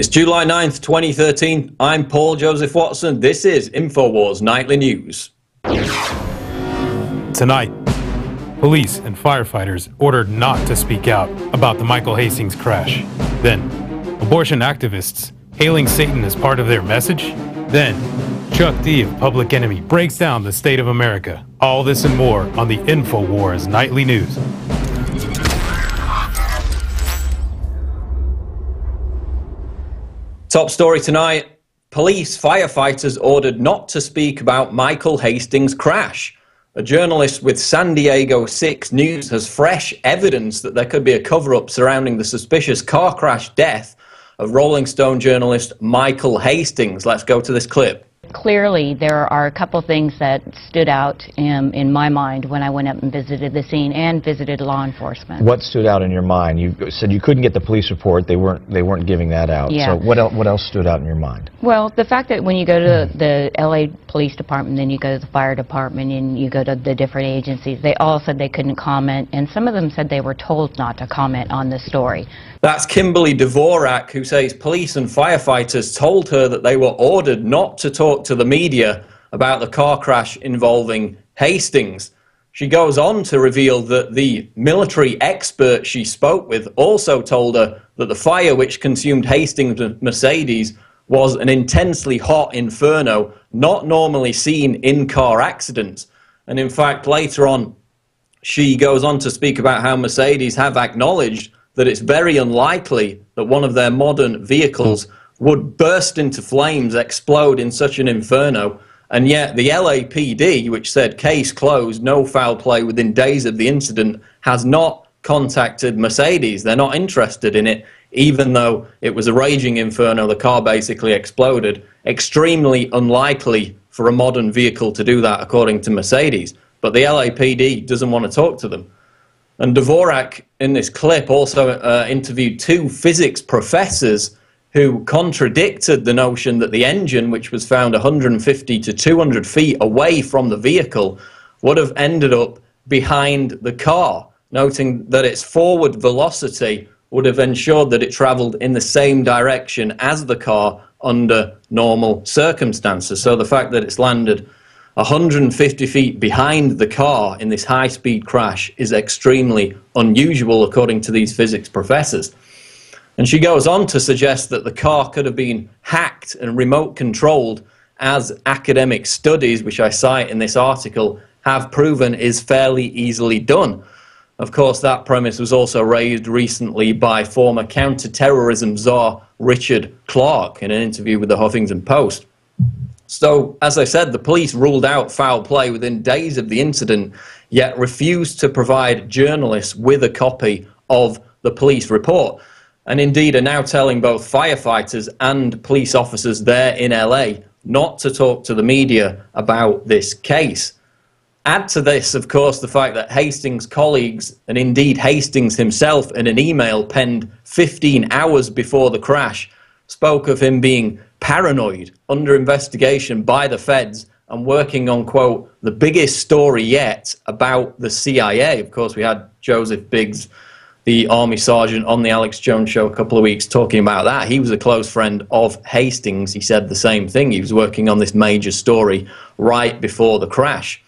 It's July 9th, 2013. I'm Paul Joseph Watson. This is Infowars Nightly News. Tonight, police and firefighters ordered not to speak out about the Michael Hastings crash. Then, abortion activists hailing Satan as part of their message. Then, Chuck D of Public Enemy breaks down the state of America. All this and more on the Infowars Nightly News. Top story tonight, police firefighters ordered not to speak about Michael Hastings' crash. A journalist with San Diego 6 News has fresh evidence that there could be a cover-up surrounding the suspicious car crash death of Rolling Stone journalist Michael Hastings. Let's go to this clip. Clearly, there are a couple things that stood out in my mind when I went up and visited the scene and visited law enforcement. What stood out in your mind? You said you couldn't get the police report. They weren't giving that out. Yeah. So what else stood out in your mind? Well, the fact that when you go to the LA Police Department, then you go to the fire department, and you go to the different agencies, they all said they couldn't comment, and some of them said they were told not to comment on the story. That's Kimberly Dvorak, who says police and firefighters told her that they were ordered not to talk to the media about the car crash involving Hastings. She goes on to reveal that the military expert she spoke with also told her that the fire which consumed Hastings' Mercedes was an intensely hot inferno, not normally seen in car accidents. And in fact, later on, she goes on to speak about how Mercedes have acknowledged that it's very unlikely that one of their modern vehicles would burst into flames, explode in such an inferno, and yet the LAPD, which said case closed, no foul play within days of the incident, has not contacted Mercedes. They're not interested in it, even though it was a raging inferno, the car basically exploded. Extremely unlikely for a modern vehicle to do that, according to Mercedes. But the LAPD doesn't want to talk to them. And Dvorak, in this clip, also interviewed 2 physics professors who contradicted the notion that the engine, which was found 150 to 200 feet away from the vehicle, would have ended up behind the car, noting that its forward velocity would have ensured that it traveled in the same direction as the car under normal circumstances. So the fact that it's landed 150 feet behind the car in this high-speed crash is extremely unusual, according to these physics professors. And she goes on to suggest that the car could have been hacked and remote-controlled, as academic studies, which I cite in this article, have proven is fairly easily done. Of course, that premise was also raised recently by former counter-terrorism czar Richard Clarke in an interview with the Huffington Post. So, as I said, the police ruled out foul play within days of the incident, yet refused to provide journalists with a copy of the police report. And indeed are now telling both firefighters and police officers there in LA not to talk to the media about this case. Add to this, of course, the fact that Hastings' colleagues, and indeed Hastings himself in an email penned 15 hours before the crash, spoke of him being paranoid, under investigation by the feds, and working on, quote, the biggest story yet about the CIA. Of course, we had Joseph Biggs, the Army sergeant, on the Alex Jones show a couple of weeks talking about that. He was a close friend of Hastings. He said the same thing. He was working on this major story right before the crash.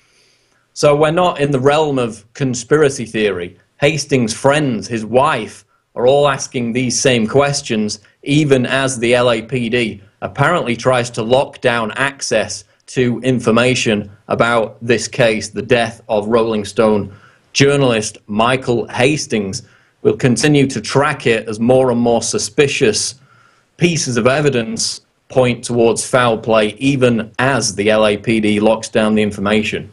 So we're not in the realm of conspiracy theory. Hastings' friends, his wife, are all asking these same questions, even as the LAPD apparently tries to lock down access to information about this case, the death of Rolling Stone journalist Michael Hastings. We'll continue to track it as more and more suspicious pieces of evidence point towards foul play, even as the LAPD locks down the information.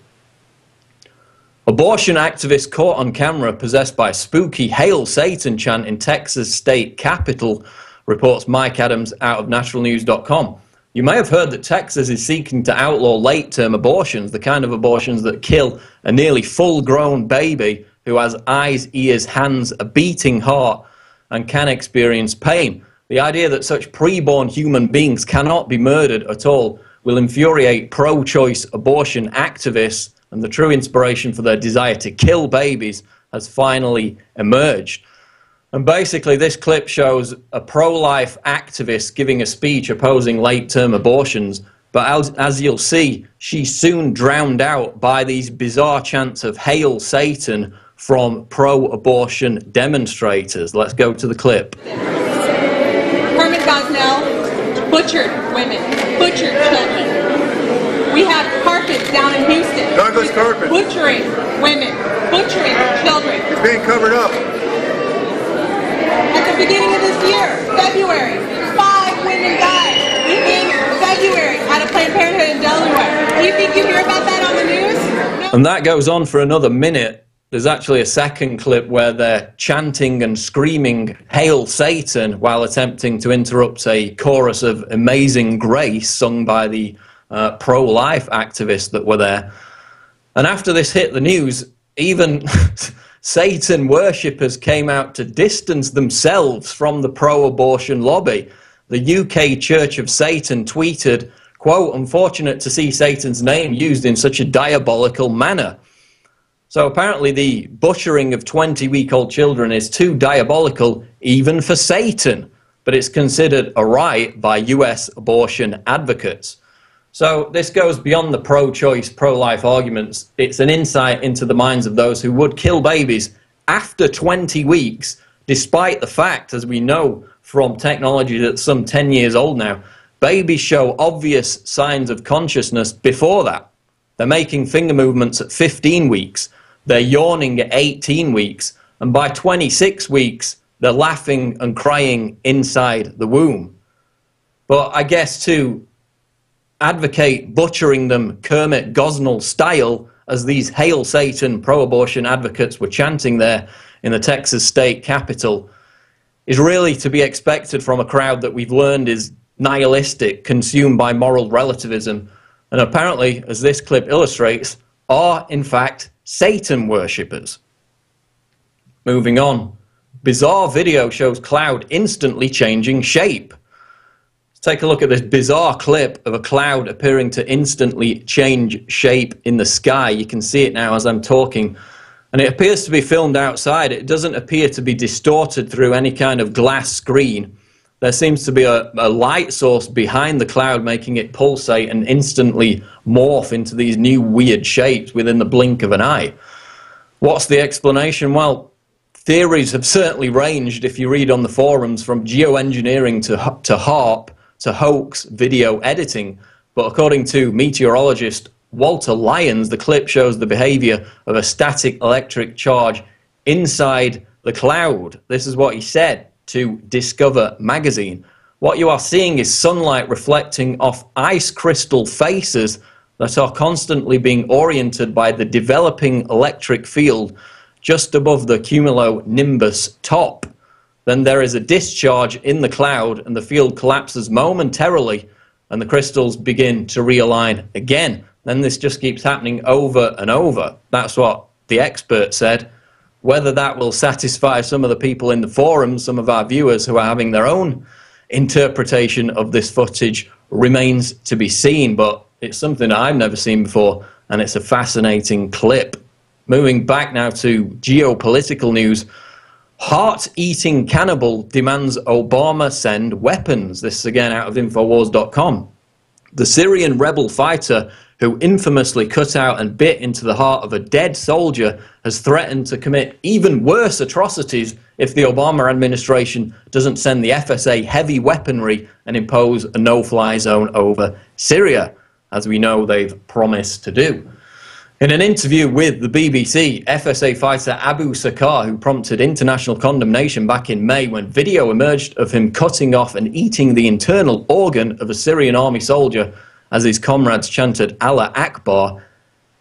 Abortion activist caught on camera possessed by spooky Hail Satan chant in Texas state capitol, reports Mike Adams out of naturalnews.com. You may have heard that Texas is seeking to outlaw late-term abortions, the kind of abortions that kill a nearly full-grown baby who has eyes, ears, hands, a beating heart, and can experience pain. The idea that such preborn human beings cannot be murdered at all will infuriate pro-choice abortion activists, and the true inspiration for their desire to kill babies has finally emerged. And basically, this clip shows a pro-life activist giving a speech opposing late-term abortions. But as you'll see, she's soon drowned out by these bizarre chants of "Hail Satan" from pro-abortion demonstrators. Let's go to the clip. Herman Gosnell butchered women, butchered children. We have Carpet down in Houston. Douglas Carpet. Butchering women, butchering children. It's being covered up. At the beginning of this year, February, 5 women died in February at a Planned Parenthood in Delaware. Do you think you hear about that on the news? No. And that goes on for another minute. There's actually a second clip where they're chanting and screaming "Hail Satan" while attempting to interrupt a chorus of "Amazing Grace" sung by the pro-life activists that were there. And after this hit the news, even Satan worshippers came out to distance themselves from the pro-abortion lobby. The UK Church of Satan tweeted, quote, "Unfortunate to see Satan's name used in such a diabolical manner." So apparently the butchering of 20-week-old children is too diabolical even for Satan, but it's considered a right by US abortion advocates. So this goes beyond the pro-choice, pro-life arguments. It's an insight into the minds of those who would kill babies after 20 weeks, despite the fact, as we know from technology that's some 10 years old now, babies show obvious signs of consciousness before that. They're making finger movements at 15 weeks. They're yawning at 18 weeks. And by 26 weeks, they're laughing and crying inside the womb. But I guess to advocate butchering them Kermit Gosnell style, as these Hail Satan pro-abortion advocates were chanting there in the Texas state capitol, is really to be expected from a crowd that we've learned is nihilistic, consumed by moral relativism, and apparently, as this clip illustrates, are in fact Satan worshippers. Moving on. Bizarre video shows cloud instantly changing shape. Take a look at this bizarre clip of a cloud appearing to instantly change shape in the sky. You can see it now as I'm talking. And it appears to be filmed outside. It doesn't appear to be distorted through any kind of glass screen. There seems to be a light source behind the cloud making it pulsate and instantly morph into these new weird shapes within the blink of an eye. What's the explanation? Well, theories have certainly ranged, if you read on the forums, from geoengineering to HARP, to hoax video editing, but according to meteorologist Walter Lyons, the clip shows the behavior of a static electric charge inside the cloud. This is what he said to Discover magazine. What you are seeing is sunlight reflecting off ice crystal faces that are constantly being oriented by the developing electric field just above the cumulonimbus top. Then there is a discharge in the cloud and the field collapses momentarily and the crystals begin to realign again. Then this just keeps happening over and over. That's what the expert said. Whether that will satisfy some of the people in the forums, some of our viewers who are having their own interpretation of this footage, remains to be seen, but it's something I've never seen before and it's a fascinating clip. Moving back now to geopolitical news. Heart-eating cannibal demands Obama send weapons. This is again out of Infowars.com. The Syrian rebel fighter who infamously cut out and bit into the heart of a dead soldier has threatened to commit even worse atrocities if the Obama administration doesn't send the FSA heavy weaponry and impose a no-fly zone over Syria, as we know they've promised to do. In an interview with the BBC, FSA fighter Abu Sakar, who prompted international condemnation back in May when video emerged of him cutting off and eating the internal organ of a Syrian army soldier as his comrades chanted Allah Akbar,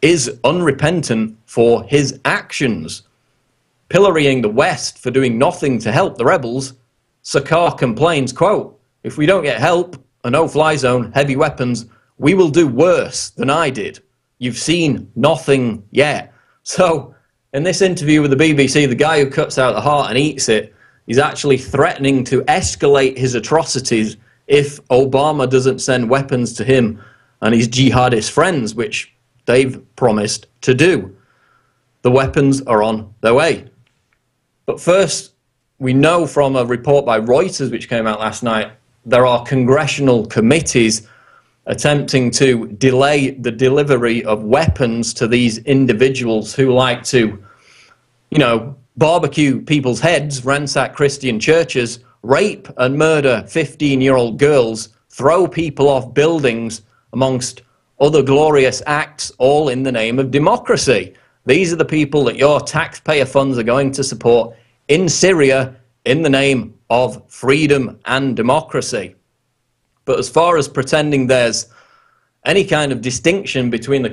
is unrepentant for his actions. Pillorying the West for doing nothing to help the rebels, Sakar complains, quote, "If we don't get help, a no-fly zone, heavy weapons, we will do worse than I did. You've seen nothing yet." So, in this interview with the BBC, the guy who cuts out the heart and eats it is actually threatening to escalate his atrocities if Obama doesn't send weapons to him and his jihadist friends, which they've promised to do. The weapons are on their way. But first, we know from a report by Reuters, which came out last night, there are congressional committees attempting to delay the delivery of weapons to these individuals who like to, you know, barbecue people's heads, ransack Christian churches, rape and murder 15-year-old girls, throw people off buildings, amongst other glorious acts, all in the name of democracy. These are the people that your taxpayer funds are going to support in Syria in the name of freedom and democracy. But as far as pretending there's any kind of distinction between the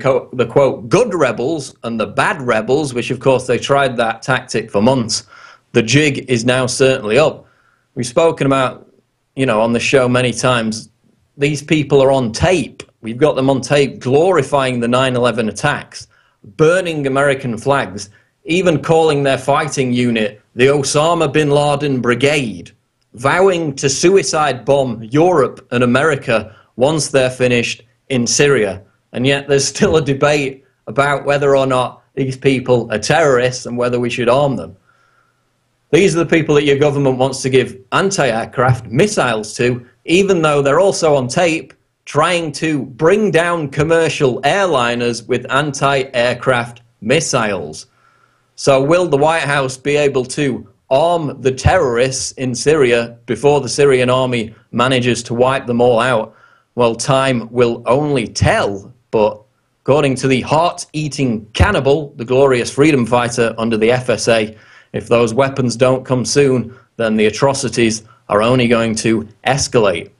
quote, good rebels and the bad rebels, which of course they tried that tactic for months, the jig is now certainly up. We've spoken about, you know, on the show many times, these people are on tape. We've got them on tape glorifying the 9/11 attacks, burning American flags, even calling their fighting unit the Osama bin Laden Brigade, vowing to suicide bomb Europe and America once they're finished in Syria. And yet there's still a debate about whether or not these people are terrorists and whether we should arm them. These are the people that your government wants to give anti-aircraft missiles to, even though they're also on tape trying to bring down commercial airliners with anti-aircraft missiles. So will the White House be able to arm the terrorists in Syria before the Syrian army manages to wipe them all out? Well, time will only tell, but according to the heart-eating cannibal, the glorious freedom fighter under the FSA, if those weapons don't come soon, then the atrocities are only going to escalate.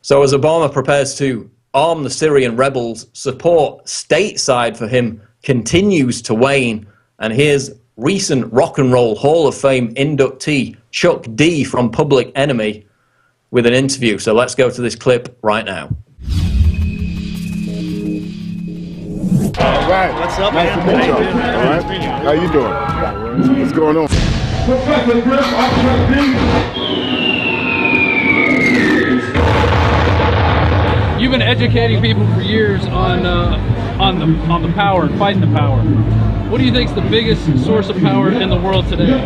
So as Obama prepares to arm the Syrian rebels, support stateside for him continues to wane. And here's recent Rock and Roll Hall of Fame inductee Chuck D from Public Enemy with an interview. So let's go to this clip right now. All right. What's up, man? Nice to meet you. All right. How you doing? What's going on? Professor Griff, You've been educating people for years on the power and fighting the power. What do you think is the biggest source of power in the world today?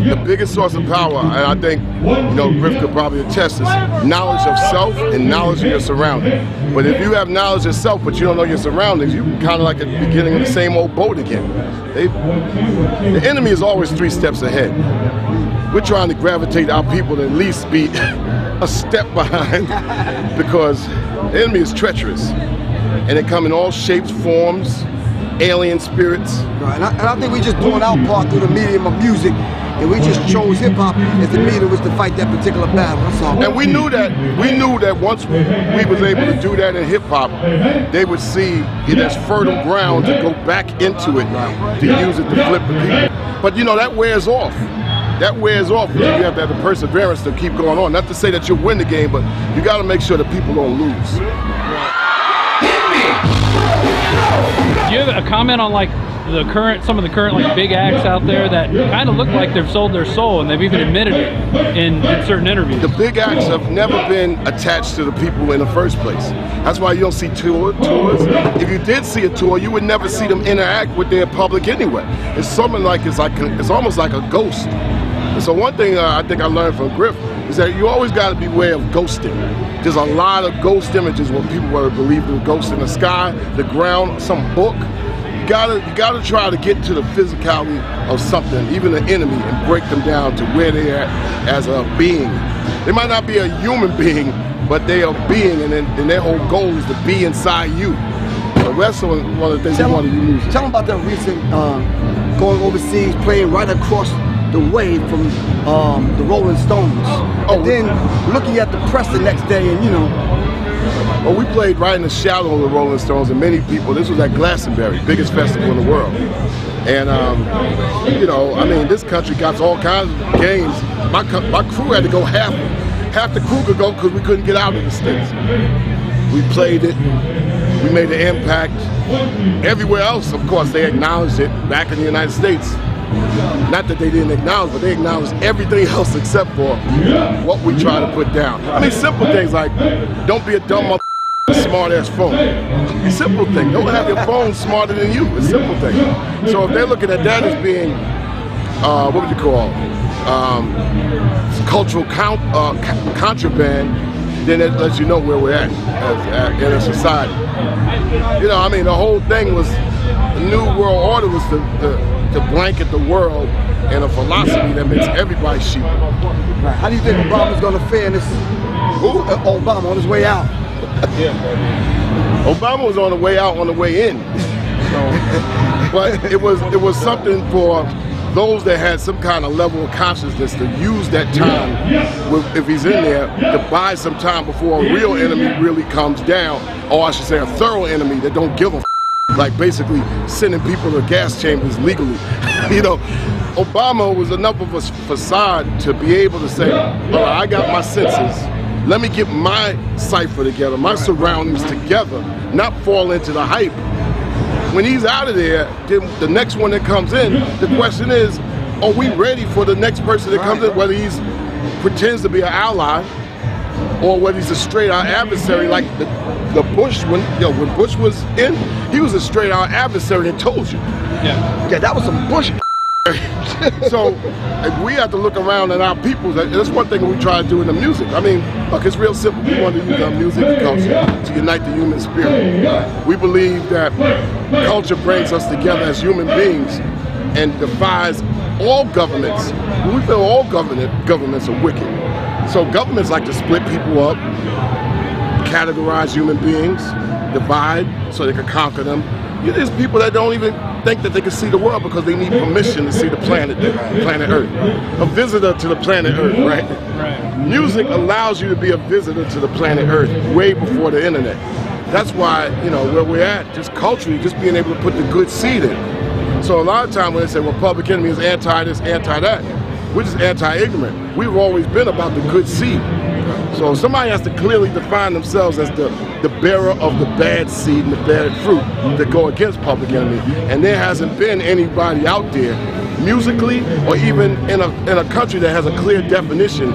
The biggest source of power, and I think, you know, Griff could probably attest, is knowledge of self and knowledge of your surroundings. But if you have knowledge of self, but you don't know your surroundings, you're kind of like at the beginning of the same old boat again. The enemy is always 3 steps ahead. We're trying to gravitate our people to at least be a step behind, because the enemy is treacherous, and they come in all shapes, forms, alien spirits. Right, and I think we just doing our part through the medium of music, and we just chose hip-hop as the medium which to fight that particular battle. That's all. And we knew that once we was able to do that in hip-hop, they would see it as fertile ground to go back into it, to use it to flip the people. But you know, that wears off. That wears off because you have to have the perseverance to keep going on. Not to say that you'll win the game, but you got to make sure that people don't lose. Do you have a comment on like some of the current like big acts out there that kind of look like they've sold their soul, and they've even admitted it in certain interviews? The big acts have never been attached to the people in the first place. That's why you don't see tours. If you did see a tour, you would never see them interact with their public anyway. It's something like it's almost like a ghost. And so one thing I think I learned from Griff is that you always got to beware of ghosting. There's a lot of ghost images when people were believed in ghosts in the sky, the ground, some book. You gotta try to get to the physicality of something, even an enemy, and break them down to where they are as a being. They might not be a human being, but they are being, and their whole goal is to be inside you. So that's one of the things we want to use. Tell them about that recent going overseas, playing right across the way from the Rolling Stones. And then looking at the press the next day, and you know. Well, we played right in the shadow of the Rolling Stones, and many people, this was at Glastonbury, biggest festival in the world. And, you know, I mean, this country got all kinds of games. My crew had to go half the crew could go because we couldn't get out of the States. We played it, we made an impact. Everywhere else, of course, they acknowledged it back in the United States. Not that they didn't acknowledge, but they acknowledged everything else except for what we try to put down. I mean, simple things like, don't be a dumb smart-ass phone. A simple thing. Don't have your phone smarter than you. A simple thing. So if they're looking at that as being what would you call, cultural contraband, then it lets you know where we're at in a society. You know, I mean, the whole thing was, the New World Order was to blanket the world in a philosophy that makes everybody sheep. Right. How do you think Obama's going to fare in this? Who? Obama on his way out. Obama was on the way out, on the way in. So, but it was something for those that had some kind of level of consciousness to use that time, if he's in there, to buy some time before a real enemy really comes down, or I should say a thorough enemy that don't give a like basically sending people to gas chambers legally. You know, Obama was enough of a facade to be able to say, well, I got my senses, let me get my cipher together, my surroundings together, not fall into the hype. When he's out of there, then the next one that comes in, the question is, are we ready for the next person that comes in, whether he's pretends to be an ally or whether he's a straight out adversary like the Bush, when Bush was in, he was a straight out adversary and told you. Yeah, that was some Bush. So we have to look around at our people. That's one thing we try to do in the music. I mean, look, it's real simple. We want to use our music and culture to unite the human spirit. We believe that culture brings us together as human beings and defies all governments. We feel all governments are wicked. So governments like to split people up, categorize human beings, divide so they can conquer them. There's people that don't even think that they can see the world because they need permission to see the planet Earth. A visitor to the planet Earth, right? Right. Music allows you to be a visitor to the planet Earth way before the internet. That's why, you know, where we're at, just culturally, just being able to put the good seed in. So a lot of times when they say, well, Public Enemy is anti-this, anti-that, we're just anti-ignorant. We've always been about the good seed. So somebody has to clearly define themselves as the bearer of the bad seed and the bad fruit that go against Public Enemy. And there hasn't been anybody out there, musically or even in a country that has a clear definition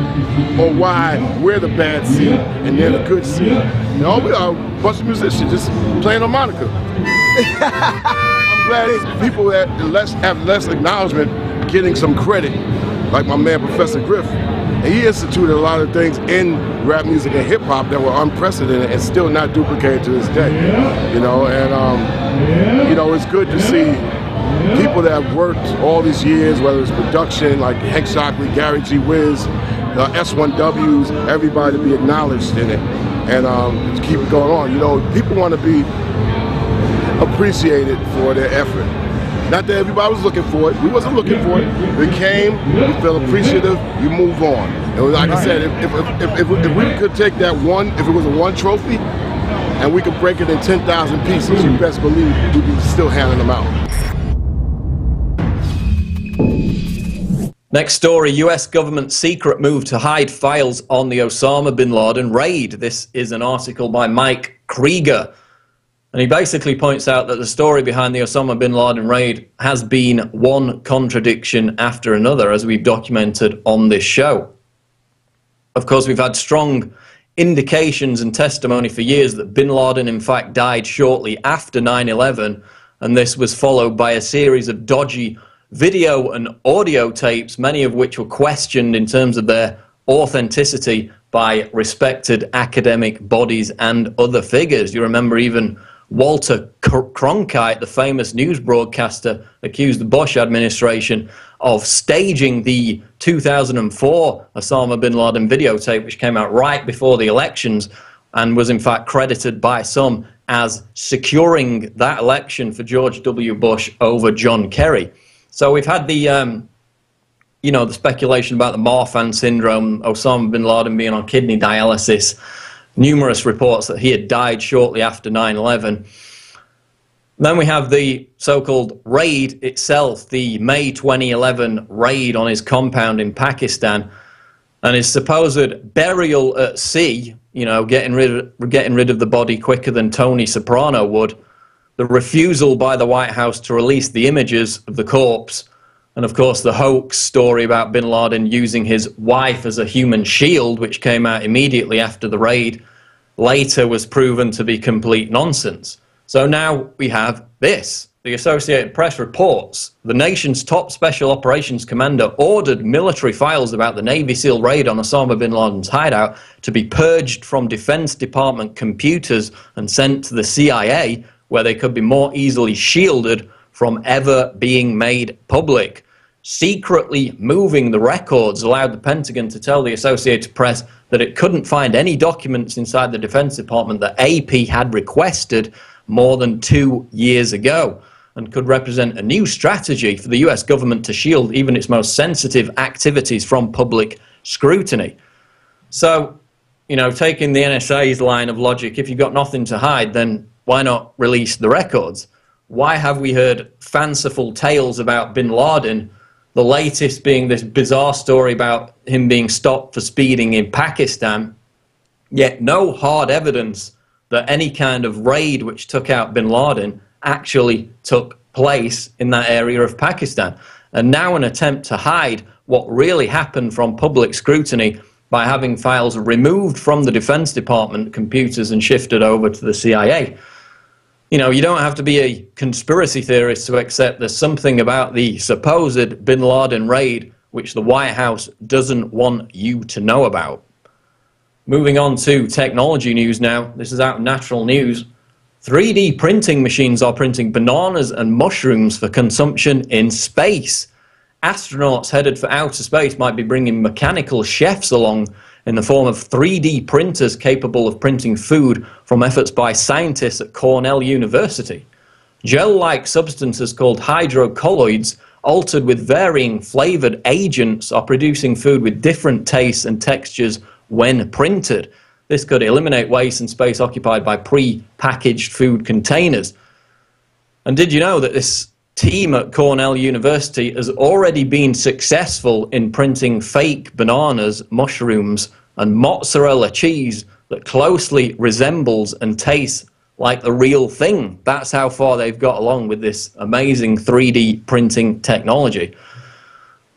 on why we're the bad seed and they're the good seed. You know, we are a bunch of musicians just playing harmonica. I'm glad people that have less acknowledgement getting some credit, like my man Professor Griff. And he instituted a lot of things in rap music and hip hop that were unprecedented and still not duplicated to this day. You know, and you know, it's good to see people that have worked all these years, whether it's production like Hank Shockley, Gary G. Wiz, S1Ws, everybody to be acknowledged in it and to keep it going on. You know, people want to be appreciated for their effort. Not that everybody was looking for it. We wasn't looking for it. We came, we felt appreciative, you move on. And like I said, if we could take that one, if it was a one trophy, and we could break it in 10,000 pieces, you best believe we'd be still handing them out. Next story, US government secret move to hide files on the Osama bin Laden raid. This is an article by Mike Krieger. And he basically points out that the story behind the Osama bin Laden raid has been one contradiction after another, as we've documented on this show. Of course, we've had strong indications and testimony for years that bin Laden, in fact, died shortly after 9/11, and this was followed by a series of dodgy video and audio tapes, many of which were questioned in terms of their authenticity by respected academic bodies and other figures. You remember even Walter Cronkite, the famous news broadcaster, accused the Bush administration of staging the 2004 Osama bin Laden videotape, which came out right before the elections and was in fact credited by some as securing that election for George W. Bush over John Kerry. So we've had the, you know, the speculation about the Marfan syndrome, Osama bin Laden being on kidney dialysis, numerous reports that he had died shortly after 9/11. Then we have the so-called raid itself, the May 2011 raid on his compound in Pakistan, and his supposed burial at sea, you know, getting rid of the body quicker than Tony Soprano would, the refusal by the White House to release the images of the corpse, and of course the hoax story about bin Laden using his wife as a human shield, which came out immediately after the raid, later was proven to be complete nonsense. So now we have this. the Associated Press reports the nation's top special operations commander ordered military files about the Navy SEAL raid on Osama bin Laden's hideout to be purged from Defense Department computers and sent to the CIA, where they could be more easily shielded from ever being made public. Secretly moving the records allowed the Pentagon to tell the Associated Press that it couldn't find any documents inside the Defense Department that AP had requested more than 2 years ago, and could represent a new strategy for the US government to shield even its most sensitive activities from public scrutiny. So, you know, taking the NSA's line of logic, if you've got nothing to hide, then why not release the records? Why have we heard fanciful tales about bin Laden, the latest being this bizarre story about him being stopped for speeding in Pakistan, yet no hard evidence that any kind of raid which took out bin Laden actually took place in that area of Pakistan? And now an attempt to hide what really happened from public scrutiny by having files removed from the Defense Department computers and shifted over to the CIA. You know, you don't have to be a conspiracy theorist to accept there's something about the supposed bin Laden raid which the White House doesn't want you to know about. Moving on to technology news now. This is out of Natural News. 3D printing machines are printing bananas and mushrooms for consumption in space. Astronauts headed for outer space might be bringing mechanical chefs along in the form of 3D printers capable of printing food from efforts by scientists at Cornell University. Gel-like substances called hydrocolloids, altered with varying flavored agents, are producing food with different tastes and textures when printed. This could eliminate waste and space occupied by pre-packaged food containers. And did you know that this team at Cornell University has already been successful in printing fake bananas, mushrooms, and mozzarella cheese that closely resembles and tastes like the real thing? That's how far they've got along with this amazing 3D printing technology.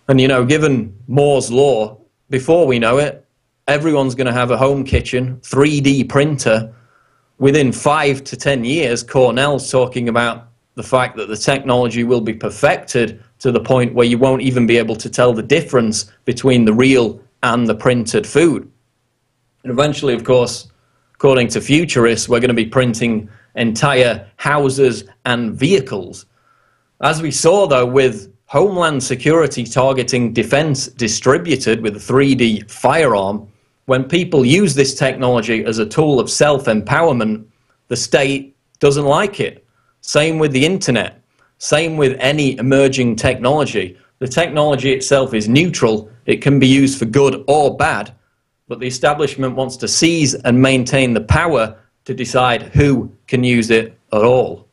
And, you know, given Moore's law, before we know it, everyone's going to have a home kitchen 3D printer. Within 5 to 10 years, Cornell's talking about the fact that the technology will be perfected to the point where you won't even be able to tell the difference between the real and the printed food. And eventually, of course, according to futurists, we're going to be printing entire houses and vehicles. As we saw, though, with Homeland Security targeting defense distributed with a 3D firearm, when people use this technology as a tool of self-empowerment, the state doesn't like it. Same with the internet. Same with any emerging technology. The technology itself is neutral. It can be used for good or bad, but the establishment wants to seize and maintain the power to decide who can use it at all.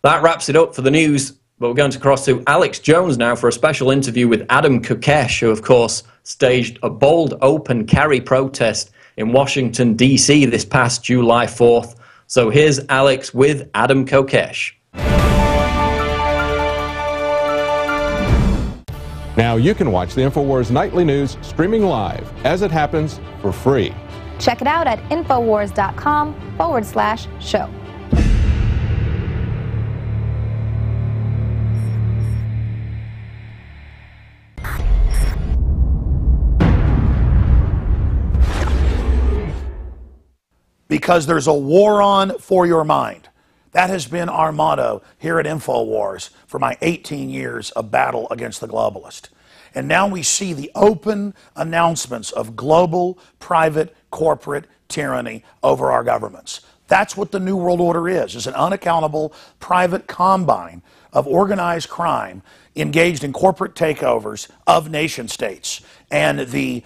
That wraps it up for the news, but we're going to cross to Alex Jones now for a special interview with Adam Kokesh, who, of course, staged a bold open carry protest in Washington, D.C. this past July 4th. So here's Alex with Adam Kokesh. Now you can watch the Infowars Nightly News streaming live as it happens for free. Check it out at Infowars.com/show. Because there's a war on for your mind. That has been our motto here at Infowars for my 18 years of battle against the globalist. And now we see the open announcements of global, private, corporate tyranny over our governments. That's what the New World Order is an unaccountable private combine of organized crime engaged in corporate takeovers of nation states and the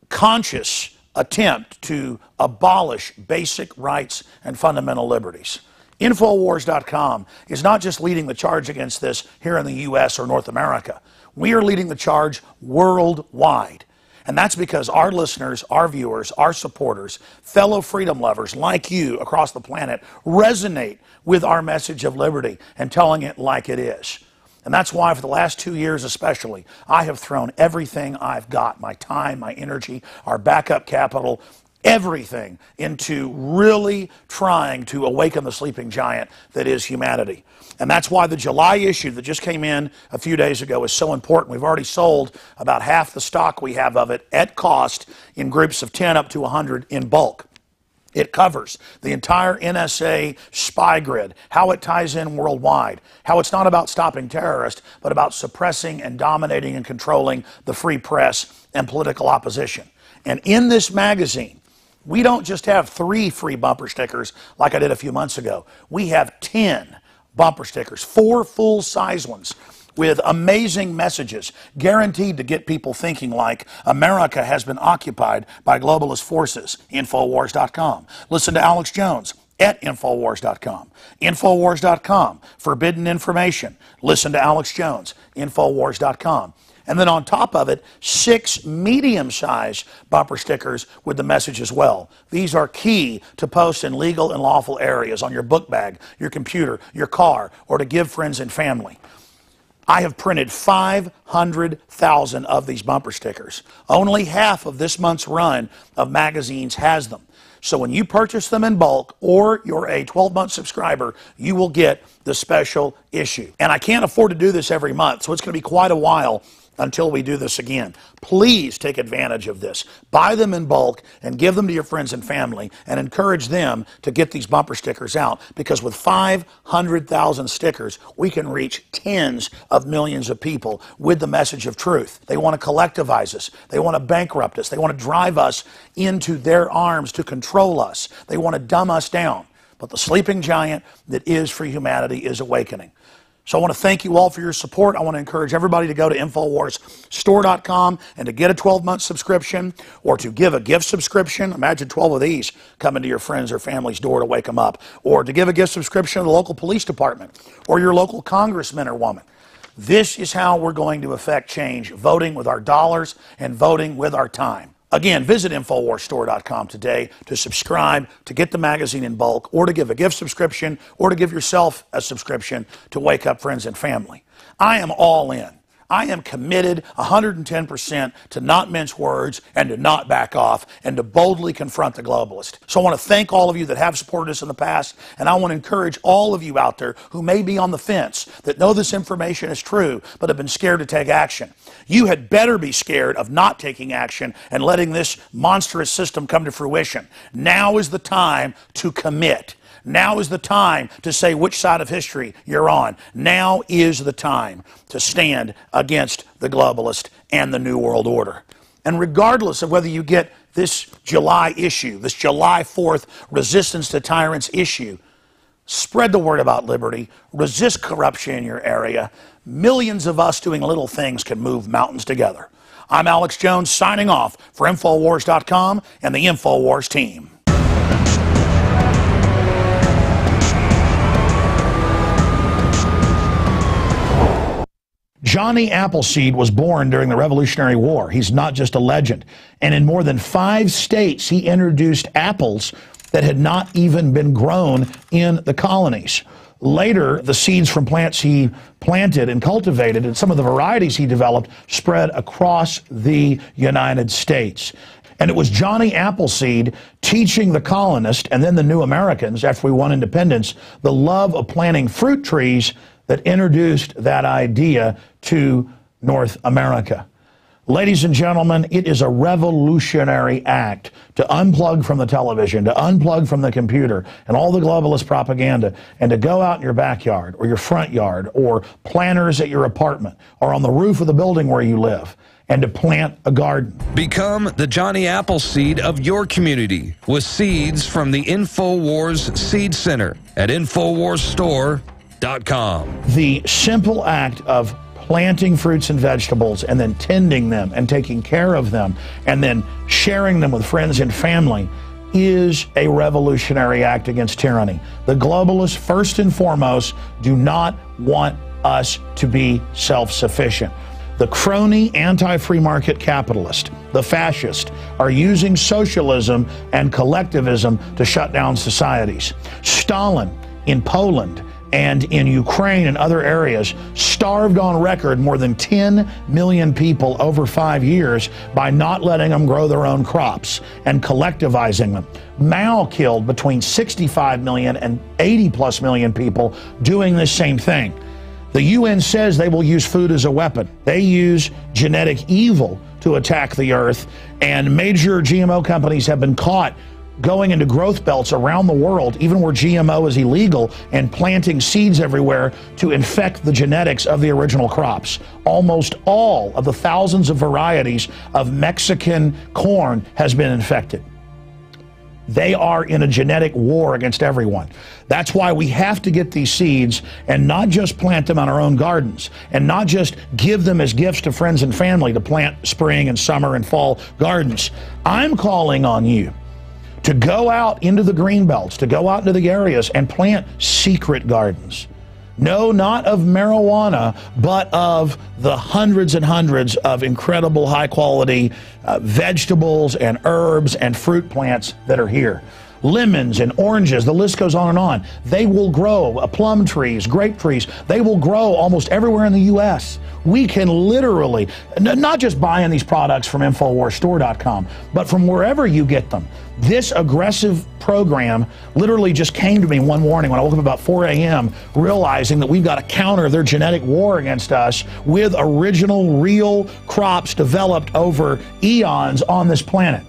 conscious attempt to abolish basic rights and fundamental liberties. Infowars.com is not just leading the charge against this here in the U.S. or North America. We are leading the charge worldwide. And that's because our listeners, our viewers, our supporters, fellow freedom lovers like you across the planet resonate with our message of liberty and telling it like it is. And that's why for the last 2 years especially, I have thrown everything I've got, my time, my energy, our backup capital, everything into really trying to awaken the sleeping giant that is humanity. And that's why the July issue that just came in a few days ago is so important. We've already sold about half the stock we have of it at cost in groups of 10 up to 100 in bulk. It covers the entire NSA spy grid, how it ties in worldwide, how it's not about stopping terrorists, but about suppressing and dominating and controlling the free press and political opposition. And in this magazine, we don't just have 3 free bumper stickers like I did a few months ago. We have 10 bumper stickers, 4 full-size ones with amazing messages guaranteed to get people thinking like America has been occupied by globalist forces. Infowars.com. Listen to Alex Jones at Infowars.com. Infowars.com. Forbidden information. Listen to Alex Jones. Infowars.com. And then on top of it, 6 medium-sized bumper stickers with the message as well. These are key to post in legal and lawful areas on your book bag, your computer, your car, or to give friends and family. I have printed 500,000 of these bumper stickers. Only half of this month's run of magazines has them. So when you purchase them in bulk or you're a 12-month subscriber, you will get the special issue. And I can't afford to do this every month, so it's going to be quite a while until we do this again. Please take advantage of this. Buy them in bulk and give them to your friends and family and encourage them to get these bumper stickers out, because with 500,000 stickers, we can reach tens of millions of people with the message of truth. They want to collectivize us. They want to bankrupt us. They want to drive us into their arms to control us. They want to dumb us down. But the sleeping giant that is free humanity is awakening. So I want to thank you all for your support. I want to encourage everybody to go to InfoWarsStore.com and to get a 12-month subscription or to give a gift subscription. Imagine 12 of these coming to your friends or family's door to wake them up. Or to give a gift subscription to the local police department or your local congressman or woman. This is how we're going to affect change, voting with our dollars and voting with our time. Again, visit InfoWarsStore.com today to subscribe, to get the magazine in bulk, or to give a gift subscription, or to give yourself a subscription to wake up friends and family. I am all in. I am committed 110% to not mince words and to not back off and to boldly confront the globalist. So I want to thank all of you that have supported us in the past, and I want to encourage all of you out there who may be on the fence, that know this information is true, but have been scared to take action. You had better be scared of not taking action and letting this monstrous system come to fruition. Now is the time to commit. Now is the time to say which side of history you're on. Now is the time to stand against the globalist and the New World Order. And regardless of whether you get this July issue, this July 4th Resistance to Tyrants issue, spread the word about liberty, resist corruption in your area. Millions of us doing little things can move mountains together. I'm Alex Jones signing off for Infowars.com and the Infowars team. Johnny Appleseed was born during the Revolutionary War. He's not just a legend. And in more than 5 states, he introduced apples that had not even been grown in the colonies. Later, the seeds from plants he planted and cultivated and some of the varieties he developed spread across the United States. And it was Johnny Appleseed teaching the colonists and then the new Americans, after we won independence, the love of planting fruit trees that introduced that idea to North America. Ladies and gentlemen, it is a revolutionary act to unplug from the television, to unplug from the computer and all the globalist propaganda, and to go out in your backyard or your front yard or planters at your apartment or on the roof of the building where you live, and to plant a garden. Become the Johnny Appleseed of your community with seeds from the InfoWars Seed Center at InfoWarsStore.com. The simple act of planting fruits and vegetables and then tending them and taking care of them and then sharing them with friends and family is a revolutionary act against tyranny. The globalists, first and foremost, do not want us to be self-sufficient. The crony anti-free market capitalist, the fascist, are using socialism and collectivism to shut down societies. Stalin in Poland and in Ukraine and other areas, starved on record more than 10 million people over 5 years by not letting them grow their own crops and collectivizing them. Mao killed between 65 million and 80+ million people doing this same thing. The UN says they will use food as a weapon. They use genetic evil to attack the earth, and major GMO companies have been caught going into growth belts around the world, even where GMO is illegal, and planting seeds everywhere to infect the genetics of the original crops. Almost all of the thousands of varieties of Mexican corn has been infected. They are in a genetic war against everyone. That's why we have to get these seeds and not just plant them on our own gardens and not just give them as gifts to friends and family to plant spring and summer and fall gardens. I'm calling on you to go out into the green belts, to go out into the areas and plant secret gardens. No, not of marijuana, but of the hundreds and hundreds of incredible high-quality vegetables and herbs and fruit plants that are here. Lemons and oranges, the list goes on and on. They will grow, plum trees, grape trees, they will grow almost everywhere in the U.S. We can literally, not just buying these products from InfoWarsStore.com, but from wherever you get them. This aggressive program literally just came to me one morning when I woke up about 4 a.m. realizing that we've got to counter their genetic war against us with original, real crops developed over eons on this planet.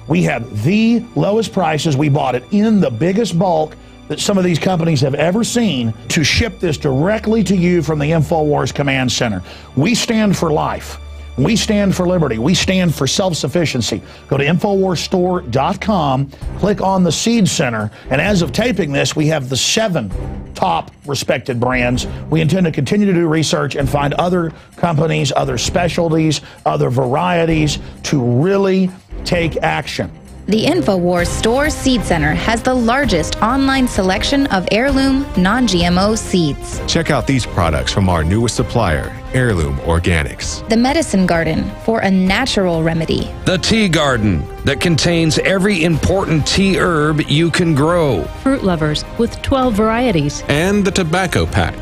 We have the lowest prices. We bought it in the biggest bulk that some of these companies have ever seen to ship this directly to you from the InfoWars Command Center. We stand for life. We stand for liberty. We stand for self-sufficiency. Go to InfoWarsStore.com, click on the Seed Center, and as of taping this, we have the 7 top respected brands. We intend to continue to do research and find other companies, other specialties, other varieties to really take action. The Infowars Store Seed Center has the largest online selection of heirloom, non-GMO seeds. Check out these products from our newest supplier, Heirloom Organics. The Medicine Garden for a natural remedy. The Tea Garden that contains every important tea herb you can grow. Fruit Lovers with 12 varieties. And the Tobacco Pack,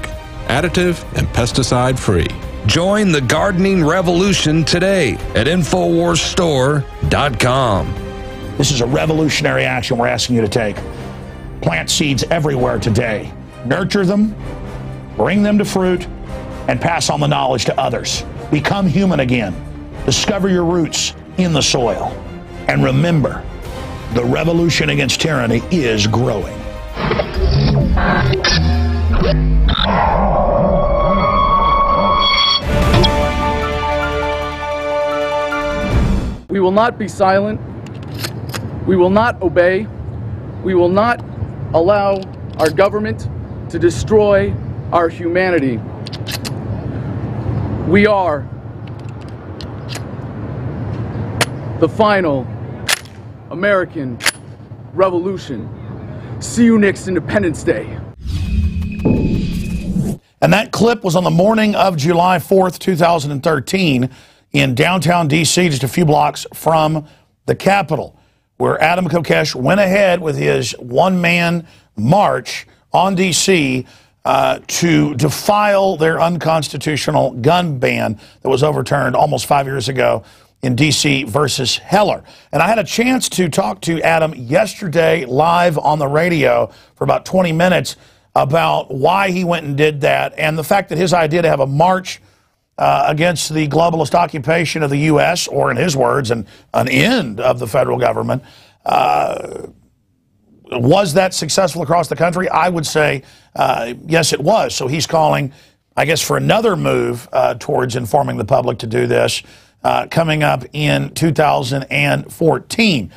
additive and pesticide free. Join the gardening revolution today at InfoWarsStore.com. This is a revolutionary action we're asking you to take. Plant seeds everywhere today. Nurture them, bring them to fruit, and pass on the knowledge to others. Become human again. Discover your roots in the soil. And remember, the revolution against tyranny is growing. We will not be silent. We will not obey. We will not allow our government to destroy our humanity. We are the final American Revolution. See you next Independence Day. And that clip was on the morning of July 4th, 2013 in downtown D.C., just a few blocks from the Capitol, where Adam Kokesh went ahead with his one-man march on D.C. To defile their unconstitutional gun ban that was overturned almost 5 years ago in D.C. versus Heller. And I had a chance to talk to Adam yesterday live on the radio for about 20 minutes about why he went and did that and the fact that his idea to have a march against the globalist occupation of the U.S., or in his words, an end of the federal government. Was that successful across the country? I would say yes, it was. So he's calling, I guess, for another move towards informing the public to do this coming up in 2014.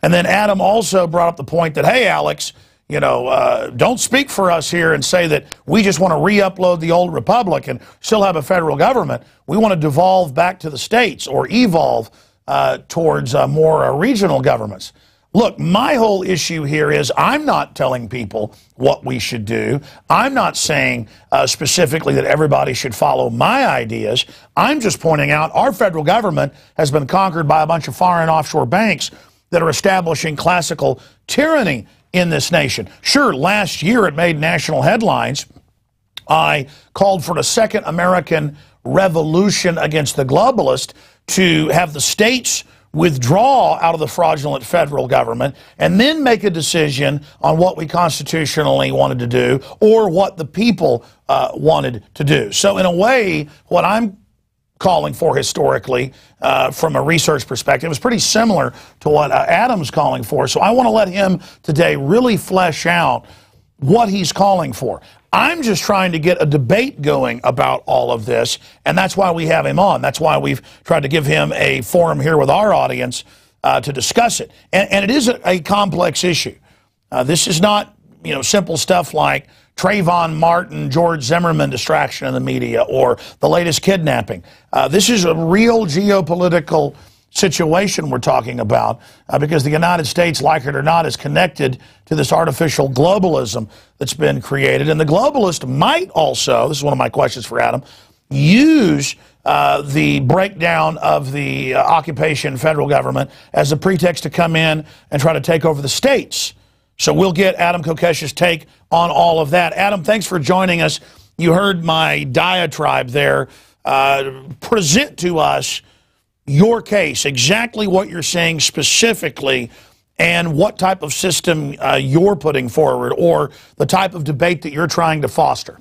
And then Adam also brought up the point that, hey, Alex, you know, don't speak for us here and say that we just want to re-upload the old republic and still have a federal government. We want to devolve back to the states or evolve towards more regional governments. Look, my whole issue here is I'm not telling people what we should do. I'm not saying specifically that everybody should follow my ideas. I'm just pointing out our federal government has been conquered by a bunch of foreign offshore banks that are establishing classical tyranny in this nation. Sure, last year it made national headlines I called for a second American revolution against the globalist to have the states withdraw out of the fraudulent federal government and then make a decision on what we constitutionally wanted to do or what the people wanted to do. So in a way, what I'm calling for historically from a research perspective is pretty similar to what Adam's calling for. So I want to let him today really flesh out what he's calling for. I'm just trying to get a debate going about all of this, and that's why we have him on. That's why we've tried to give him a forum here with our audience to discuss it. And it is a complex issue. This is not, simple stuff like Trayvon Martin, George Zimmerman distraction in the media or the latest kidnapping. This is a real geopolitical situation we're talking about because the United States, like it or not, is connected to this artificial globalism that's been created. And the globalist might also, this is one of my questions for Adam, use the breakdown of the occupation federal government as a pretext to come in and try to take over the states. So we'll get Adam Kokesh's take on all of that. Adam, thanks for joining us. You heard my diatribe there. Present to us your case, exactly what you're saying specifically, and what type of system you're putting forward or the type of debate that you're trying to foster.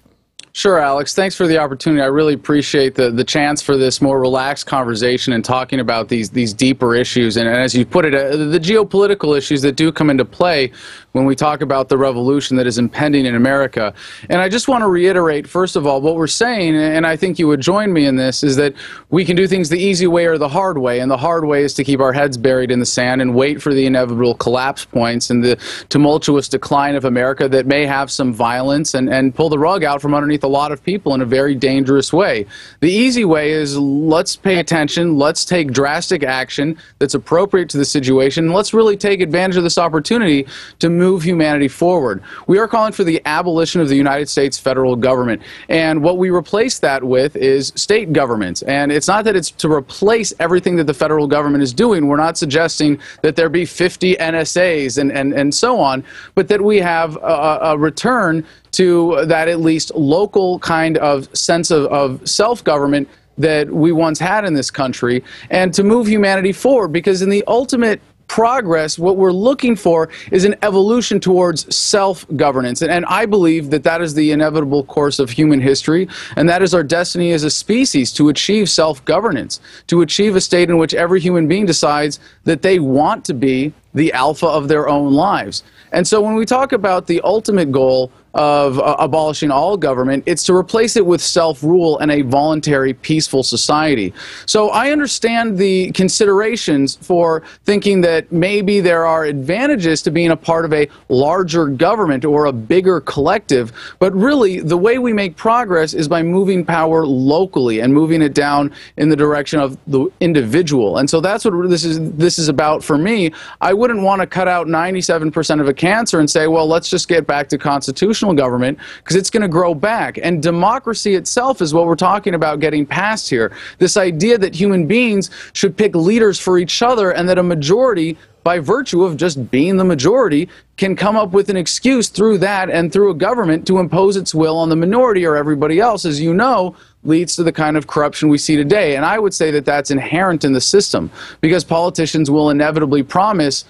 Sure, Alex. Thanks for the opportunity. I really appreciate the chance for this more relaxed conversation and talking about these deeper issues. And as you put it, the geopolitical issues that do come into play when we talk about the revolution that is impending in America. And I just want to reiterate, first of all, what we're saying, and I think you would join me in this, is that we can do things the easy way or the hard way. And the hard way is to keep our heads buried in the sand and wait for the inevitable collapse points and the tumultuous decline of America that may have some violence and pull the rug out from underneath a lot of people in a very dangerous way. The easy way is let's pay attention, let's take drastic action that's appropriate to the situation, and let's really take advantage of this opportunity to move humanity forward. We are calling for the abolition of the United States federal government, and what we replace that with is state governments. And it's not that it's to replace everything that the federal government is doing. We're not suggesting that there be 50 NSAs and so on, but that we have a return to that at least local kind of sense of self-government that we once had in this country, and to move humanity forward, because in the ultimate progress, what we're looking for is an evolution towards self-governance. And I believe that that is the inevitable course of human history, and that is our destiny as a species, to achieve self-governance, to achieve a state in which every human being decides that they want to be the alpha of their own lives. And so when we talk about the ultimate goal of abolishing all government, it's to replace it with self-rule and a voluntary, peaceful society. So I understand the considerations for thinking that maybe there are advantages to being a part of a larger government or a bigger collective, but really the way we make progress is by moving power locally and moving it down in the direction of the individual. And so that's what this is about for me. I wouldn't want to cut out 97% of a cancer and say, well, let's just get back to constitutional government, because it's going to grow back. And democracy itself is what we're talking about getting past here. This idea that human beings should pick leaders for each other, and that a majority, by virtue of just being the majority, can come up with an excuse through that and through a government to impose its will on the minority or everybody else, as you know, leads to the kind of corruption we see today. And I would say that that's inherent in the system, because politicians will inevitably promise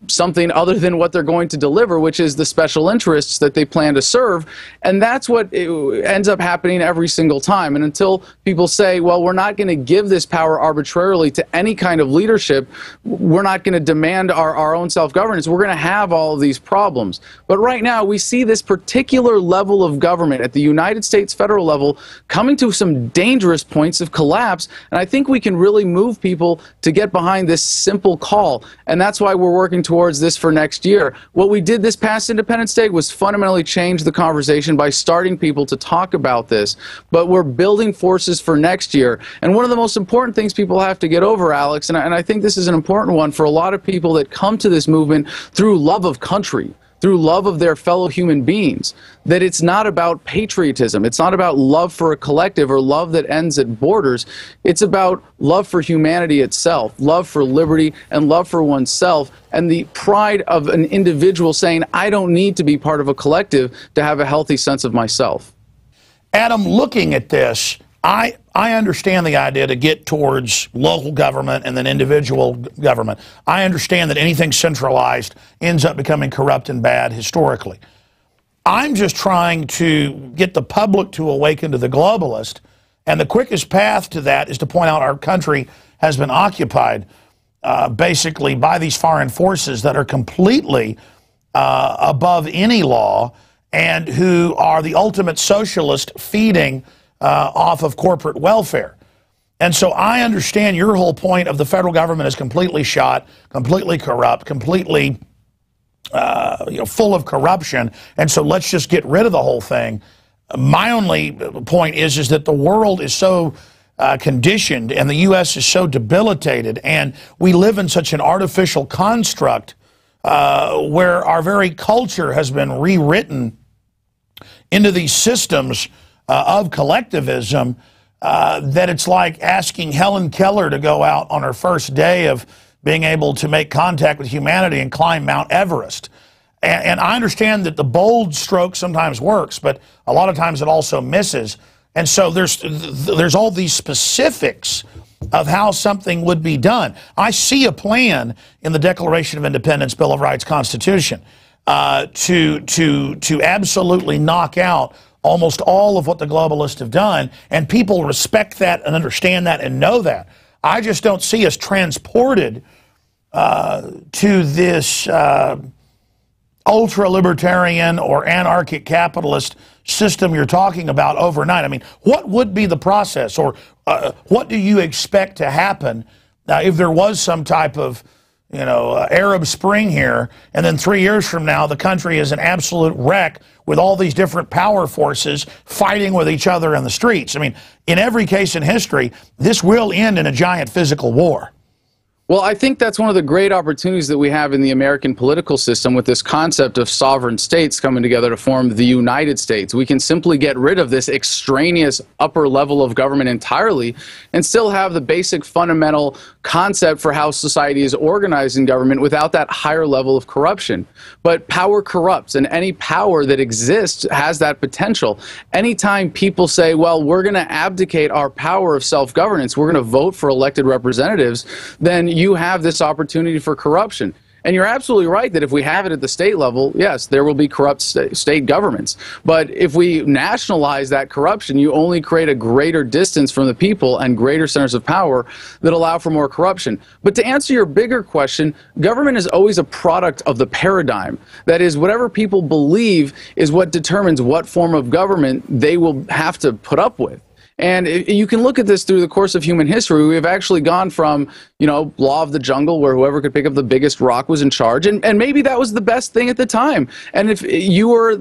something other than what they're going to deliver, which is the special interests that they plan to serve. And that's what ends up happening every single time. And until people say, well, we're not going to give this power arbitrarily to any kind of leadership, we're not going to demand our own self-governance, we're going to have all of these problems. But right now, we see this particular level of government at the United States federal level coming to some dangerous points of collapse. And I think we can really move people to get behind this simple call. And that's why we're working towards this for next year. What we did this past Independence Day was fundamentally change the conversation by starting people to talk about this. But we're building forces for next year. And one of the most important things people have to get over, Alex, and I think this is an important one for a lot of people that come to this movement through love of country, through love of their fellow human beings, that it's not about patriotism. It's not about love for a collective or love that ends at borders. It's about love for humanity itself, love for liberty, and love for oneself, and the pride of an individual saying, I don't need to be part of a collective to have a healthy sense of myself. Adam, looking at this, I understand the idea to get towards local government and then individual government. I understand that anything centralized ends up becoming corrupt and bad historically. I'm just trying to get the public to awaken to the globalist, and the quickest path to that is to point out our country has been occupied basically by these foreign forces that are completely above any law and who are the ultimate socialist feeding off of corporate welfare. And so I understand your whole point of the federal government is completely shot, completely corrupt, completely full of corruption, and so let's just get rid of the whole thing. My only point is that the world is so conditioned and the U.S. is so debilitated, and we live in such an artificial construct where our very culture has been rewritten into these systems of collectivism that it's like asking Helen Keller to go out on her first day of being able to make contact with humanity and climb Mount Everest. And I understand that the bold stroke sometimes works, but a lot of times it also misses. And so there's all these specifics of how something would be done. I see a plan in the Declaration of Independence, Bill of Rights, Constitution to absolutely knock out almost all of what the globalists have done, and people respect that and understand that and know that. I just don't see us transported to this ultra-libertarian or anarchic capitalist system you're talking about overnight. I mean, what would be the process, or what do you expect to happen if there was some type of Arab Spring here, and then 3 years from now the country is an absolute wreck with all these different power forces fighting with each other in the streets? I mean, in every case in history, this will end in a giant physical war. Well, I think that's one of the great opportunities that we have in the American political system with this concept of sovereign states coming together to form the United States. We can simply get rid of this extraneous upper level of government entirely and still have the basic fundamental concept for how society is organized in government without that higher level of corruption. But power corrupts, and any power that exists has that potential. Anytime people say, well, we're going to abdicate our power of self-governance, we're going to vote for elected representatives, then you have this opportunity for corruption. And you're absolutely right that if we have it at the state level, yes, there will be corrupt state governments. But if we nationalize that corruption, you only create a greater distance from the people and greater centers of power that allow for more corruption. But to answer your bigger question, government is always a product of the paradigm. That is, whatever people believe is what determines what form of government they will have to put up with. And you can look at this through the course of human history. We've actually gone from, law of the jungle, where whoever could pick up the biggest rock was in charge, and maybe that was the best thing at the time. And if you were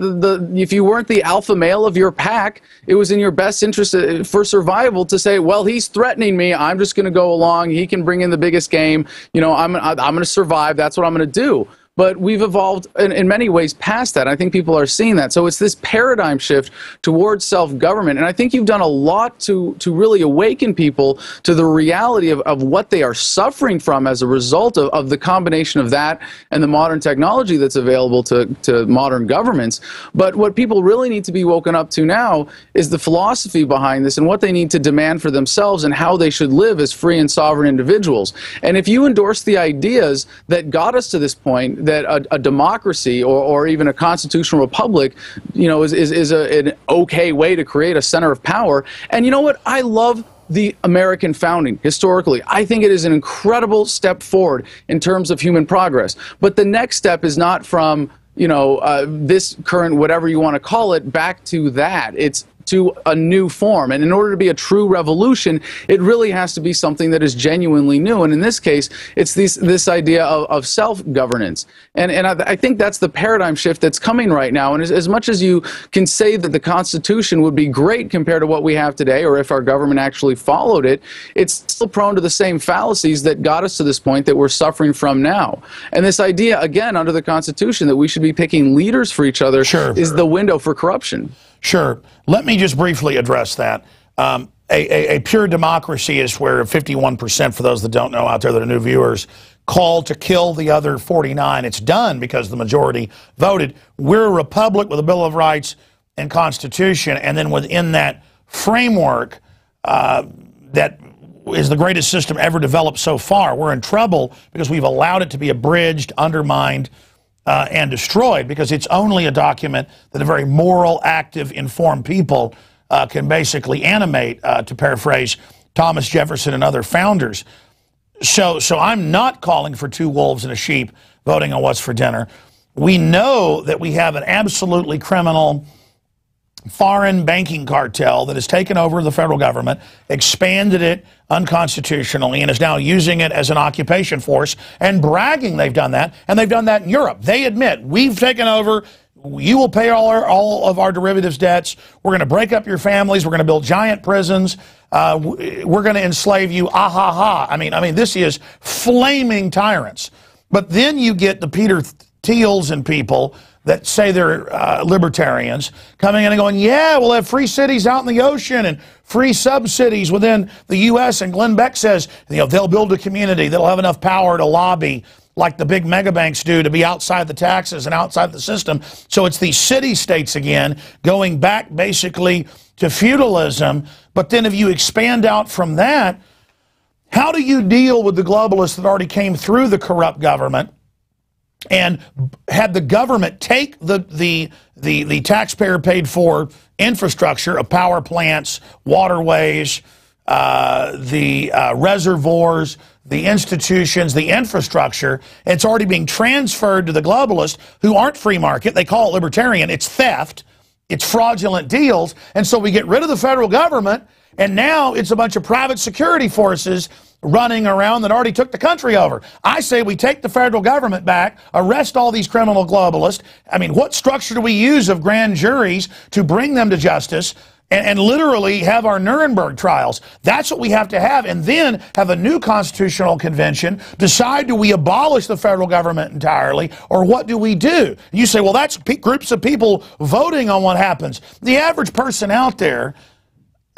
if you weren't the alpha male of your pack, it was in your best interest for survival to say, well, he's threatening me, I'm just going to go along. He can bring in the biggest game. I'm going to survive. That's what I'm going to do. But we've evolved in many ways past that. I think people are seeing that. So it's this paradigm shift towards self-government. And I think you've done a lot to really awaken people to the reality of what they are suffering from as a result of the combination of that and the modern technology that's available to modern governments. But what people really need to be woken up to now is the philosophy behind this and what they need to demand for themselves and how they should live as free and sovereign individuals. And if you endorse the ideas that got us to this point, that a democracy or even a constitutional republic, is an okay way to create a center of power. And you know what? I love the American founding historically. I think it is an incredible step forward in terms of human progress. But the next step is not from, this current, whatever you want to call it, back to that. It's to a new form. And in order to be a true revolution, it really has to be something that is genuinely new. And in this case, it's this idea of self-governance. And I think that's the paradigm shift that's coming right now. And as much as you can say that the Constitution would be great compared to what we have today, or if our government actually followed it, it's still prone to the same fallacies that got us to this point that we're suffering from now. And this idea, again, under the Constitution, that we should be picking leaders for each other is the window for corruption. Sure. Let me just briefly address that. A pure democracy is where 51%, for those that don't know out there that are new viewers, call to kill the other 49. It's done because the majority voted. We're a republic with a Bill of Rights. and Constitution, and then within that framework that is the greatest system ever developed so far, we're in trouble because we've allowed it to be abridged, undermined, and destroyed, because it's only a document that a very moral, active, informed people can basically animate, to paraphrase Thomas Jefferson and other founders. So I'm not calling for two wolves and a sheep voting on what's for dinner. We know that we have an absolutely criminal foreign banking cartel that has taken over the federal government, expanded it unconstitutionally, and is now using it as an occupation force and bragging they've done that. And they've done that in Europe. They admit, we've taken over. You will pay all of our derivatives debts. We're going to break up your families. We're going to build giant prisons. We're going to enslave you. Ah, ha, ha. I mean, this is flaming tyrants. But then you get the Peter Thiels and people that say they're libertarians coming in and going, yeah, we'll have free cities out in the ocean and free sub-cities within the U.S. And Glenn Beck says, they'll build a community that'll have enough power to lobby like the big mega banks do to be outside the taxes and outside the system. So it's these city-states again, going back basically to feudalism. But then if you expand out from that, how do you deal with the globalists that already came through the corrupt government and had the government take the taxpayer paid for infrastructure of power plants, waterways, the reservoirs, the institutions, the infrastructure? It's already being transferred to the globalists who aren't free market. They call it libertarian. It's theft. It's fraudulent deals. And so we get rid of the federal government, and now it's a bunch of private security forces running around that already took the country over. I say we take the federal government back, arrest all these criminal globalists. I mean, what structure do we use of grand juries to bring them to justice and literally have our Nuremberg trials? That's what we have to have, and then have a new constitutional convention, decide, do we abolish the federal government entirely, or what do we do? You say, well, that's groups of people voting on what happens. The average person out there,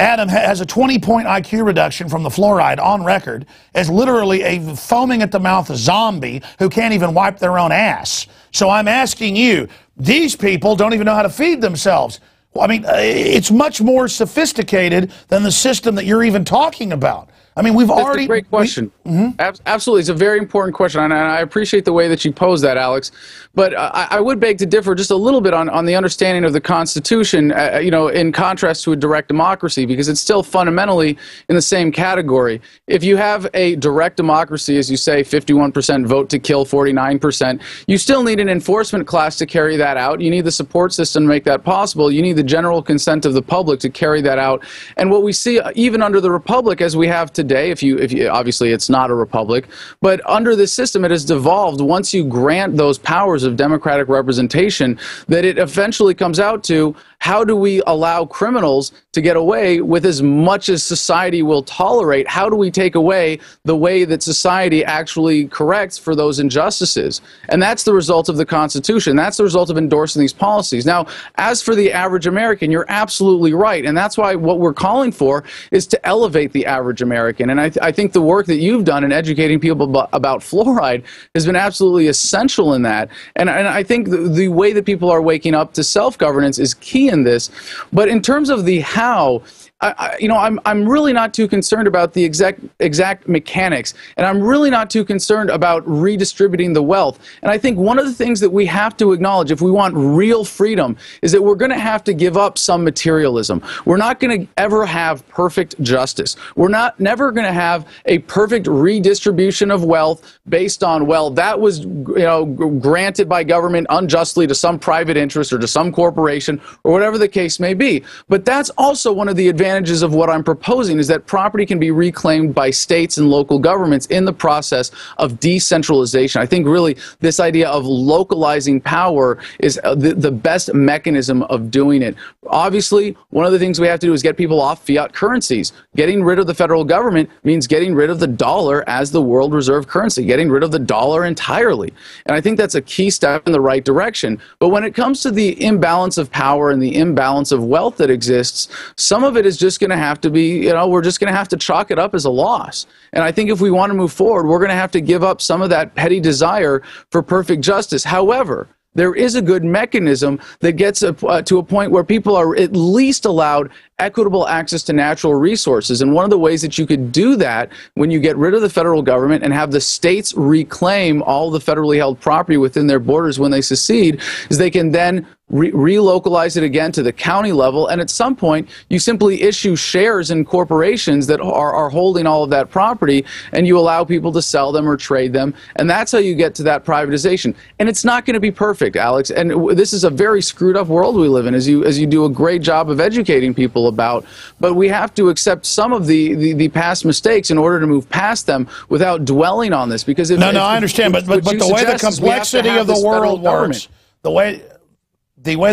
Adam, has a 20-point IQ reduction from the fluoride on record as literally a foaming at the mouth zombie who can't even wipe their own ass. So I'm asking you, these people don't even know how to feed themselves. I mean, it's much more sophisticated than the system that you're even talking about. I mean, we've already... That's a great question. Absolutely. It's a very important question, and I appreciate the way that you posed that, Alex. But I would beg to differ just a little bit on the understanding of the Constitution, in contrast to a direct democracy, because it's still fundamentally in the same category. If you have a direct democracy, as you say, 51% vote to kill 49%, you still need an enforcement class to carry that out. You need the support system to make that possible. You need the general consent of the public to carry that out. And what we see, even under the Republic as we have today, if you obviously it's not a republic, but under this system it has devolved, once you grant those powers of democratic representation, that it eventually comes out to, how do we allow criminals to get away with as much as society will tolerate? How do we take away the way that society actually corrects for those injustices? And that's the result of the Constitution. That's the result of endorsing these policies. Now, as for the average American, you're absolutely right. And that's why what we're calling for is to elevate the average American. And I think the work that you've done in educating people about fluoride has been absolutely essential in that. And I think the way that people are waking up to self-governance is key in this. But in terms of the how, I'm really not too concerned about the exact mechanics, and I'm really not too concerned about redistributing the wealth. And I think one of the things that we have to acknowledge if we want real freedom is that we're going to have to give up some materialism. We're not going to ever have perfect justice. We're never going to have a perfect redistribution of wealth based on, well, that was granted by government unjustly to some private interest or to some corporation or whatever the case may be. But that's also one of the advantages of what I'm proposing, is that property can be reclaimed by states and local governments in the process of decentralization. I think really this idea of localizing power is the best mechanism of doing it. Obviously, one of the things we have to do is get people off fiat currencies. Getting rid of the federal government means getting rid of the dollar as the world reserve currency, getting rid of the dollar entirely. And I think that's a key step in the right direction. But when it comes to the imbalance of power and the imbalance of wealth that exists, some of it is just going to have to be, we're just going to have to chalk it up as a loss. And I think if we want to move forward, we're going to have to give up some of that petty desire for perfect justice. However, there is a good mechanism that gets to a point where people are at least allowed equitable access to natural resources. And one of the ways that you could do that when you get rid of the federal government and have the states reclaim all the federally held property within their borders when they secede is they can then relocalize it again to the county level, and at some point you simply issue shares in corporations that are holding all of that property, and you allow people to sell them or trade them, and that's how you get to that privatization. And it's not going to be perfect, Alex, and this is a very screwed up world we live in, as you do a great job of educating people about, but we have to accept some of the past mistakes in order to move past them without dwelling on this, because I understand, but the way the complexity of the world works, the way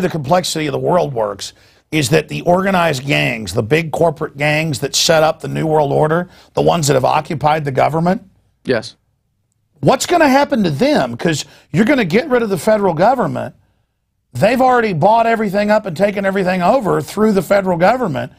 the complexity of the world works is that the organized gangs, the big corporate gangs that set up the New World Order, the ones that have occupied the government, yes, what's going to happen to them? Because you're going to get rid of the federal government. They've already bought everything up and taken everything over through the federal government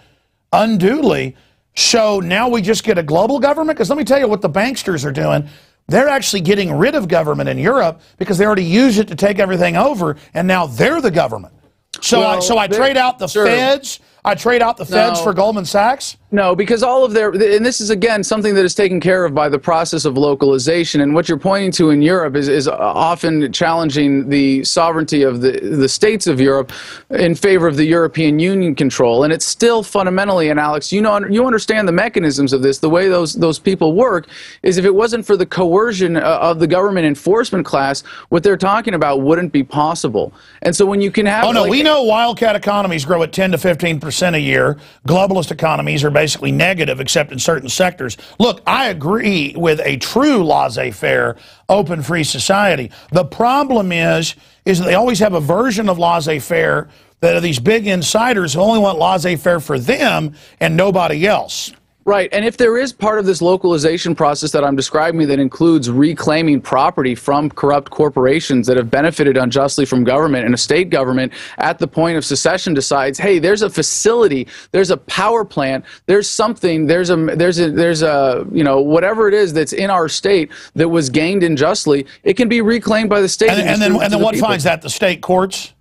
unduly. So now we just get a global government? Because let me tell you what the banksters are doing. They're actually getting rid of government in Europe because they already used it to take everything over, and now they're the government. So I trade out the feds. I trade out the feds for Goldman Sachs? No, because all of their, and this is again something that is taken care of by the process of localization, and what you're pointing to in Europe is often challenging the sovereignty of the states of Europe in favor of the European Union control, and it's still fundamentally, and Alex, you understand the mechanisms of this, the way those people work is if it wasn't for the coercion of the government enforcement class, what they're talking about wouldn't be possible. And so when you can have... Oh no, we know wildcat economies grow at 10 to 15% a year. Globalist economies are basically negative except in certain sectors. Look, I agree with a true laissez-faire, open, free society. The problem is that they always have a version of laissez-faire that are these big insiders who only want laissez-faire for them and nobody else. Right, and if there is part of this localization process that I'm describing that includes reclaiming property from corrupt corporations that have benefited unjustly from government, and a state government at the point of secession decides, hey, there's a facility, there's a power plant, there's something, there's a you know, whatever it is that's in our state that was gained unjustly, it can be reclaimed by the state. And then what finds that? The state courts?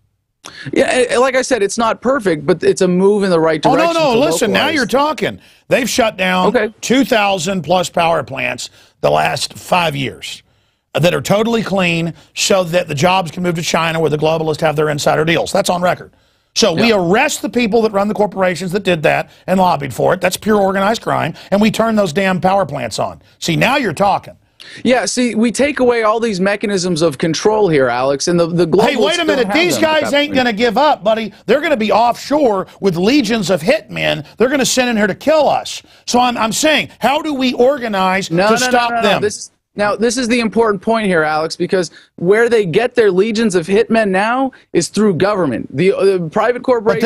Yeah, like I said, it's not perfect, but it's a move in the right direction. Oh, no, listen, now you're talking. They've shut down 2,000 plus power plants the last 5 years that are totally clean so that the jobs can move to China where the globalists have their insider deals. That's on record. So we arrest the people that run the corporations that did that and lobbied for it. That's pure organized crime. And we turn those damn power plants on. See, now you're talking. Yeah, see, we take away all these mechanisms of control here, Alex, and the globalists... Hey, wait a minute. These guys ain't going to give up, buddy. They're going to be offshore with legions of hitmen. They're going to send in here to kill us. So I'm saying, how do we organize to stop them? Now, this is the important point here, Alex, because where they get their legions of hitmen now is through government. The private corporations...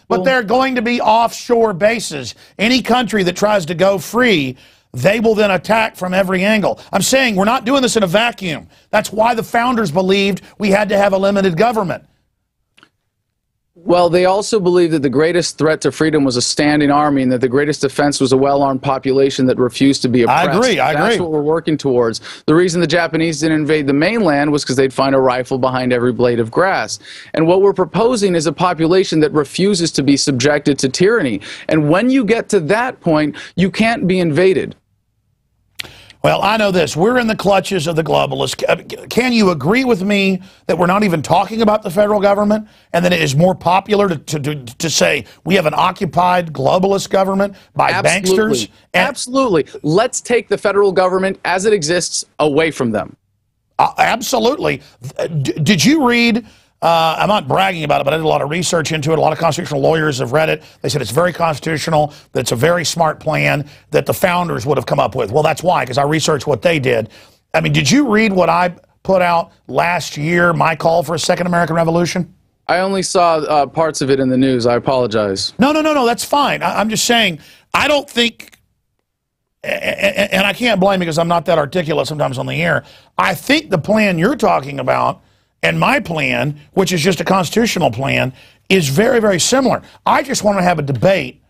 But they're going to be offshore bases. Any country that tries to go free, they will then attack from every angle. I'm saying we're not doing this in a vacuum. That's why the founders believed we had to have a limited government. Well, they also believed that the greatest threat to freedom was a standing army, and that the greatest defense was a well-armed population that refused to be oppressed. I agree. That's what we're working towards. The reason the Japanese didn't invade the mainland was because they'd find a rifle behind every blade of grass. And what we're proposing is a population that refuses to be subjected to tyranny. And when you get to that point, you can't be invaded. Well, I know this. We're in the clutches of the globalists. Can you agree with me that we're not even talking about the federal government, and that it is more popular to say we have an occupied globalist government by banksters? Absolutely. Let's take the federal government as it exists away from them. Absolutely. Did you read... I'm not bragging about it, but I did a lot of research into it. A lot of constitutional lawyers have read it. They said it's very constitutional, that it's a very smart plan that the founders would have come up with. Well, that's why, because I researched what they did. I mean, did you read what I put out last year, my call for a second American Revolution? I only saw parts of it in the news. I apologize. No, that's fine. I'm just saying, I don't think, and I can't blame you because I'm not that articulate sometimes on the air. I think the plan you're talking about and my plan, which is just a constitutional plan, is very, very similar. I just want to have a debate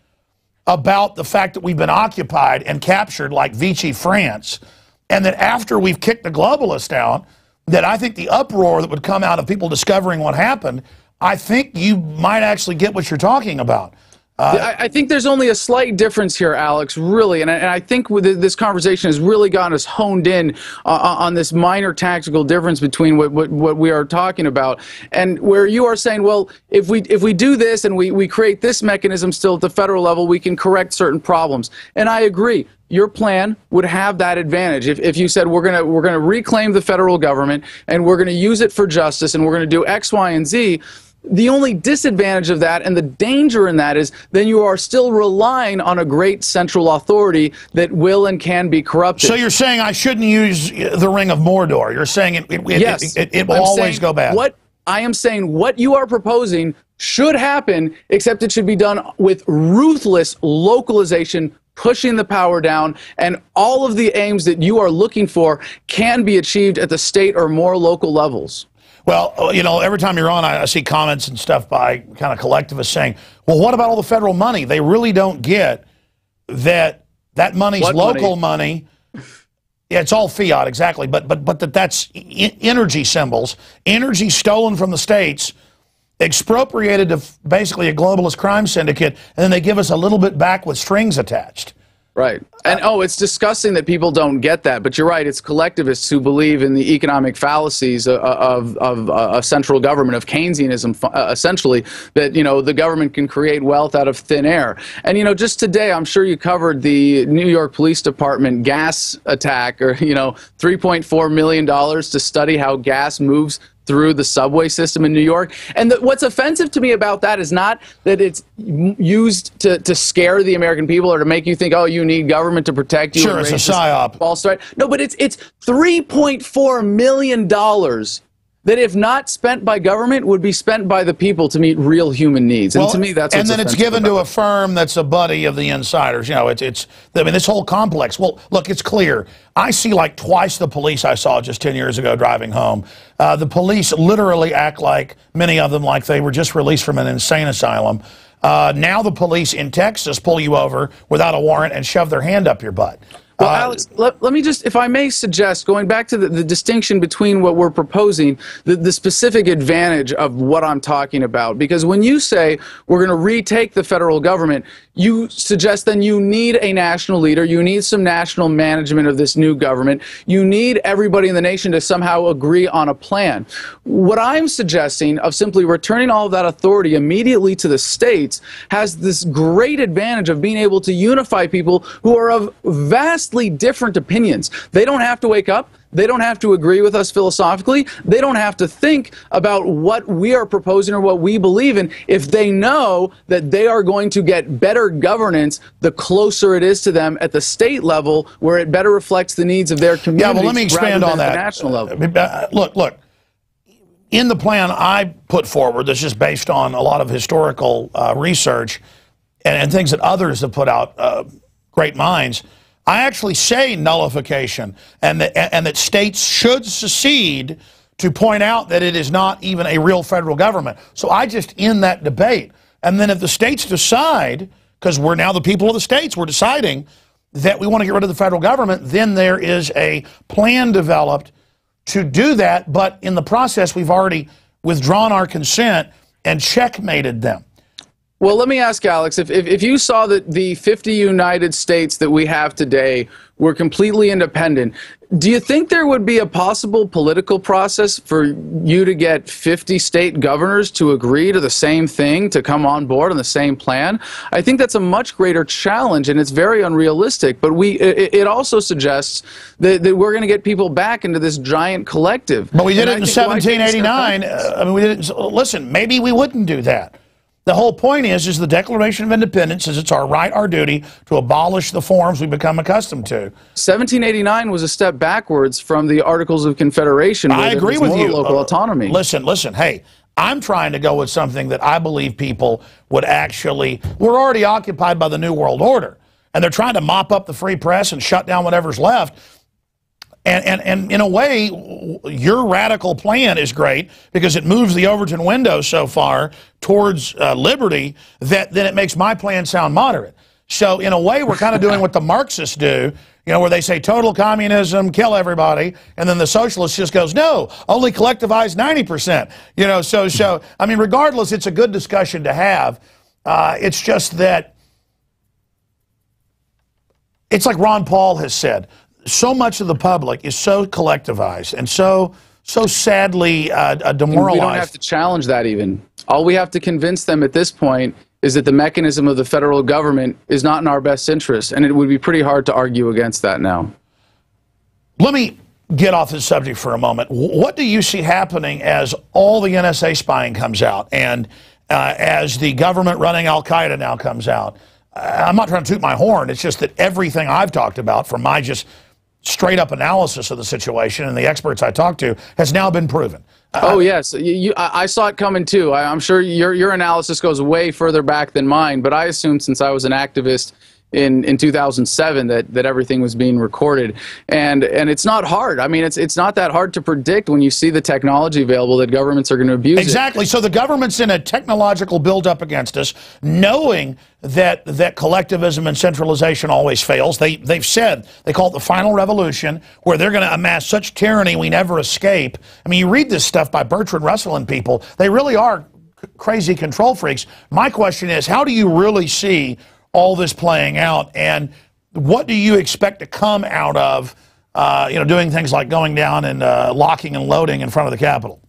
about the fact that we've been occupied and captured like Vichy France, and that after we've kicked the globalists out, that I think the uproar that would come out of people discovering what happened, I think you might actually get what you're talking about. I think there's only a slight difference here, Alex, really, and I think this conversation has really gotten us honed in on this minor tactical difference between what we are talking about, and where you are saying, well, if we do this and we create this mechanism still at the federal level, we can correct certain problems. And I agree. Your plan would have that advantage if you said we're gonna reclaim the federal government and we're gonna use it for justice and we're gonna do X, Y, and Z. The only disadvantage of that and the danger in that is then you are still relying on a great central authority that will and can be corrupted. So you're saying I shouldn't use the Ring of Mordor. You're saying it will always go bad. I am saying what you are proposing should happen, except it should be done with ruthless localization, pushing the power down, and all of the aims that you are looking for can be achieved at the state or more local levels. Well, you know, every time you're on, I see comments and stuff by kind of collectivists saying, well, what about all the federal money? They really don't get that money's local money. Yeah, it's all fiat, exactly. But that's energy symbols, energy stolen from the states, expropriated to basically a globalist crime syndicate, and then they give us a little bit back with strings attached. Right. And it's disgusting that people don't get that. But you're right. It's collectivists who believe in the economic fallacies of a central government, of Keynesianism, essentially, that, you know, the government can create wealth out of thin air. And, you know, just today, I'm sure you covered the New York Police Department gas attack, or, you know, $3.4 million to study how gas moves through the subway system in New York. And what's offensive to me about that is not that it's used to scare the American people or to make you think, oh, you need government to protect you. Sure, it's a psyop. False threat. No, but it's $3.4 million that, if not spent by government, would be spent by the people to meet real human needs. And to me, that's what's and then it's given to a firm that's a buddy of the insiders. You know, I mean, this whole complex. Well, look, it's clear. I see like twice the police I saw just 10 years ago driving home. The police literally act like, many of them, like they were just released from an insane asylum. Now the police in Texas pull you over without a warrant and shove their hand up your butt. Well, Alex, let me just, if I may suggest, going back to the distinction between what we're proposing, the specific advantage of what I'm talking about. Because when you say we're going to retake the federal government, you suggest then you need a national leader, you need some national management of this new government, you need everybody in the nation to somehow agree on a plan. What I'm suggesting of simply returning all of that authority immediately to the states has this great advantage of being able to unify people who are of vastly different opinions. They don't have to wake up. They don't have to agree with us philosophically. They don't have to think about what we are proposing or what we believe in. If they know that they are going to get better governance the closer it is to them at the state level, where it better reflects the needs of their communities. Yeah, well, let me expand on that. At the national level. Look. In the plan I put forward, that's just based on a lot of historical research and things that others have put out, great minds, I actually say nullification, and that states should secede to point out that it is not even a real federal government. So I just end that debate. And then if the states decide, because we're now the people of the states, we're deciding that we want to get rid of the federal government, then there is a plan developed to do that. But in the process, we've already withdrawn our consent and checkmated them. Well, let me ask, Alex, if you saw that the 50 United States that we have today were completely independent, do you think there would be a possible political process for you to get 50 state governors to agree to the same thing, to come on board on the same plan? I think that's a much greater challenge, and it's very unrealistic. But it also suggests that we're going to get people back into this giant collective. But we did it in 1789. I mean, we didn't. Listen, maybe we wouldn't do that. The whole point is the Declaration of Independence says it's our right, our duty, to abolish the forms we become accustomed to. 1789 was a step backwards from the Articles of Confederation. Where I agree with you. Local autonomy. Listen. Hey, I'm trying to go with something that I believe people would actually. We're already occupied by the New World Order, and they're trying to mop up the free press and shut down whatever's left. And in a way, your radical plan is great because it moves the Overton window so far towards liberty that then it makes my plan sound moderate. So in a way, we're kind of doing what the Marxists do. You know, where they say total communism, kill everybody, and then the socialist just goes, no, only collectivize 90%. You know, so I mean, regardless, it's a good discussion to have. It's just that it's like Ron Paul has said, so much of the public is so collectivized and so sadly demoralized. We don't have to challenge that even. All we have to convince them at this point is that the mechanism of the federal government is not in our best interest, and it would be pretty hard to argue against that now. Let me get off this subject for a moment. What do you see happening as all the NSA spying comes out and as the government running Al-Qaeda now comes out? I'm not trying to toot my horn. It's just that everything I've talked about from my just straight up analysis of the situation and the experts I talked to has now been proven. Oh, yes. I saw it coming, too. I'm sure your analysis goes way further back than mine, but I assumed since I was an activist in 2007 that everything was being recorded, and it's not hard. I mean, it's not that hard to predict when you see the technology available that governments are going to abuse. Exactly. So the government's in a technological buildup against us, knowing that collectivism and centralization always fails. They've said, they call it the final revolution, where they're going to amass such tyranny we never escape. I mean, you read this stuff by Bertrand Russell and people. They really are crazy control freaks. My question is, how do you really see all this playing out, and what do you expect to come out of you know, doing things like going down and locking and loading in front of the Capitol?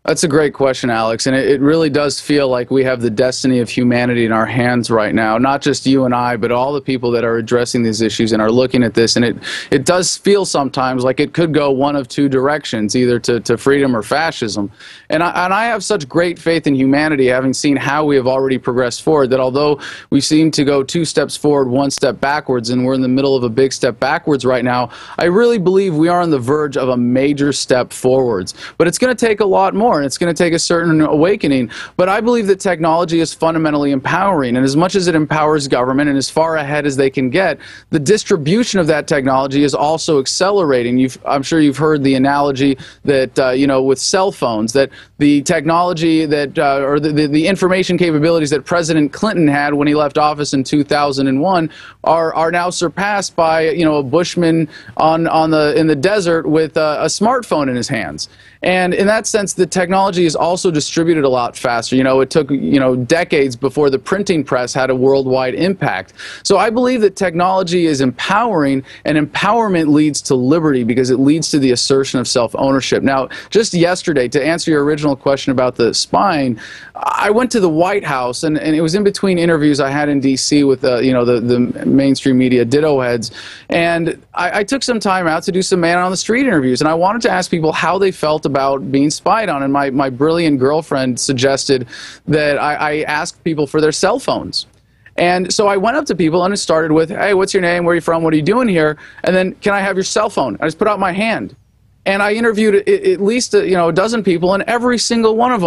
That's a great question, Alex, and it really does feel like we have the destiny of humanity in our hands right now. Not just you and I, but all the people that are addressing these issues and are looking at this. And it does feel sometimes like it could go one of two directions, either to freedom or fascism. And I have such great faith in humanity, having seen how we have already progressed forward, that although we seem to go 2 steps forward, 1 step backwards, and we're in the middle of a big step backwards right now, I really believe we are on the verge of a major step forwards. But it's going to take a lot more. And it's going to take a certain awakening, but I believe that technology is fundamentally empowering, and as much as it empowers government and as far ahead as they can get, the distribution of that technology is also accelerating. I'm sure you've heard the analogy that you know, with cell phones, that the technology that or the information capabilities that President Clinton had when he left office in 2001 are now surpassed by, you know, a bushman in the desert with a smartphone in his hands. And in that sense, the technology is also distributed a lot faster. You know, it took, you know, decades before the printing press had a worldwide impact. So I believe that technology is empowering, and empowerment leads to liberty because it leads to the assertion of self-ownership. Now, just yesterday, to answer your original question about the spying, I went to the White House, and it was in between interviews I had in D.C. with, you know, the mainstream media ditto heads, and I took some time out to do some man-on-the-street interviews, and I wanted to ask people how they felt about being spied on, and my brilliant girlfriend suggested that I ask people for their cell phones. And so I went up to people, and it started with, hey, what's your name, where are you from, what are you doing here, and then, can I have your cell phone? I just put out my hand, and I interviewed at least you know, a dozen people, and every single one of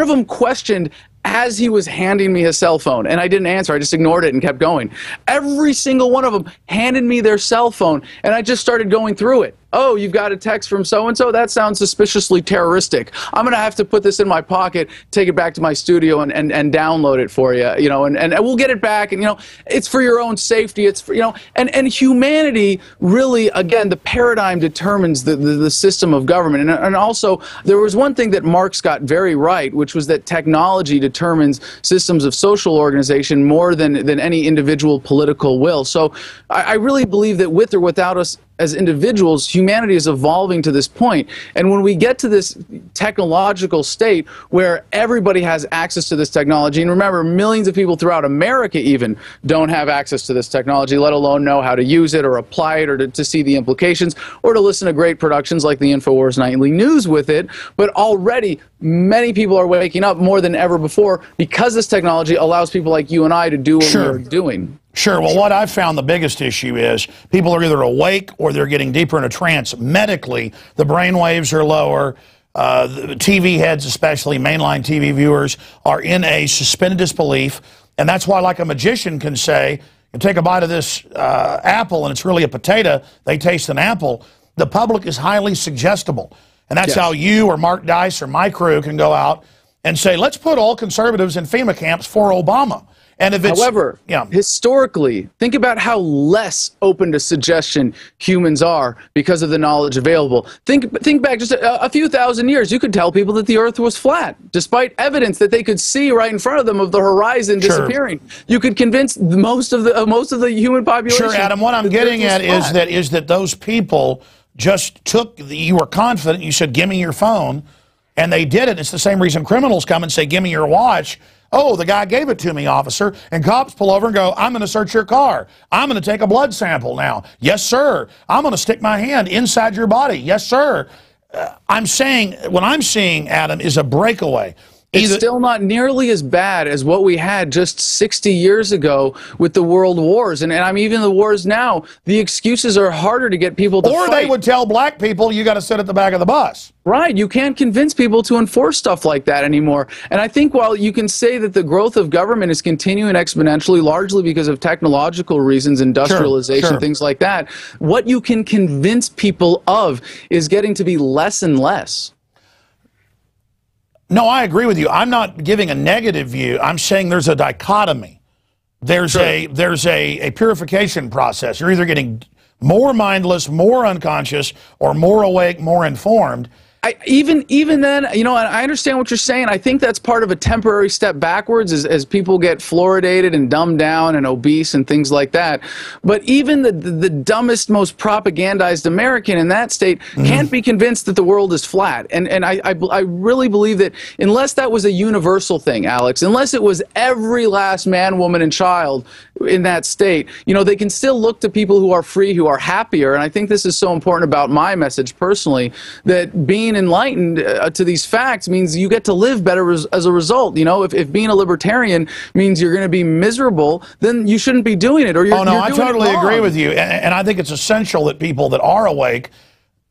them questioned as he was handing me his cell phone, and I didn't answer. I just ignored it and kept going. Every single one of them handed me their cell phone, and I just started going through it. Oh, you've got a text from so-and-so? That sounds suspiciously terroristic. I'm going to have to put this in my pocket, take it back to my studio, and download it for you, you know, and we'll get it back, and, you know, it's for your own safety. It's for, you know, and humanity really, again, the paradigm determines the system of government. And also, there was one thing that Marx got very right, which was that technology determines systems of social organization more than any individual political will. So I really believe that with or without us as individuals, humanity is evolving to this point. And when we get to this technological state where everybody has access to this technology, and remember, millions of people throughout America even don't have access to this technology, let alone know how to use it or apply it or to see the implications or to listen to great productions like the Infowars Nightly News with it. But already, many people are waking up more than ever before because this technology allows people like you and I to do what we're doing. Sure. Well, what I've found the biggest issue is people are either awake or they're getting deeper in a trance. Medically, the brain waves are lower. The TV heads, especially mainline TV viewers, are in a suspended disbelief. And that's why, like a magician can say, you take a bite of this apple and it's really a potato, they taste an apple. The public is highly suggestible. And that's how you or Mark Dice or my crew can go out and say, let's put all conservatives in FEMA camps for Obama. And if it's, however, historically, think about how less open to suggestion humans are because of the knowledge available. Think back just a few thousand years. You could tell people that the Earth was flat, despite evidence that they could see right in front of them of the horizon disappearing. You could convince most of the human population. Sure, Adam. What I'm getting at is that those people just took. You were confident. You said, "Give me your phone," and they did it. It's the same reason criminals come and say, "Give me your watch." Oh, the guy gave it to me, officer. And cops pull over and go, "I'm going to search your car. I'm going to take a blood sample now." "Yes, sir." "I'm going to stick my hand inside your body." "Yes, sir." I'm saying, what I'm seeing, Adam, is a breakaway. It's still not nearly as bad as what we had just 60 years ago with the world wars. And I mean, even the wars now, the excuses are harder to get people to fight. Or they would tell black people, you got to sit at the back of the bus. Right. You can't convince people to enforce stuff like that anymore. And I think while you can say that the growth of government is continuing exponentially, largely because of technological reasons, industrialization, things like that, what you can convince people of is getting to be less and less. No, I agree with you. I'm not giving a negative view. I'm saying there's a dichotomy. There's a purification process. You're either getting more mindless, more unconscious, or more awake, more informed. Even then, you know, I understand what you're saying. I think that's part of a temporary step backwards as people get fluoridated and dumbed down and obese and things like that. But even the dumbest, most propagandized American in that state can't be convinced that the world is flat. And I really believe that unless that was a universal thing, Alex, unless it was every last man, woman, and child in that state, you know, they can still look to people who are free, who are happier. And I think this is so important about my message personally, that being enlightened to these facts means you get to live better as a result. You know, if being a libertarian means you're going to be miserable, then you shouldn't be doing it. Or you're, I totally agree with you. And I think it's essential that people that are awake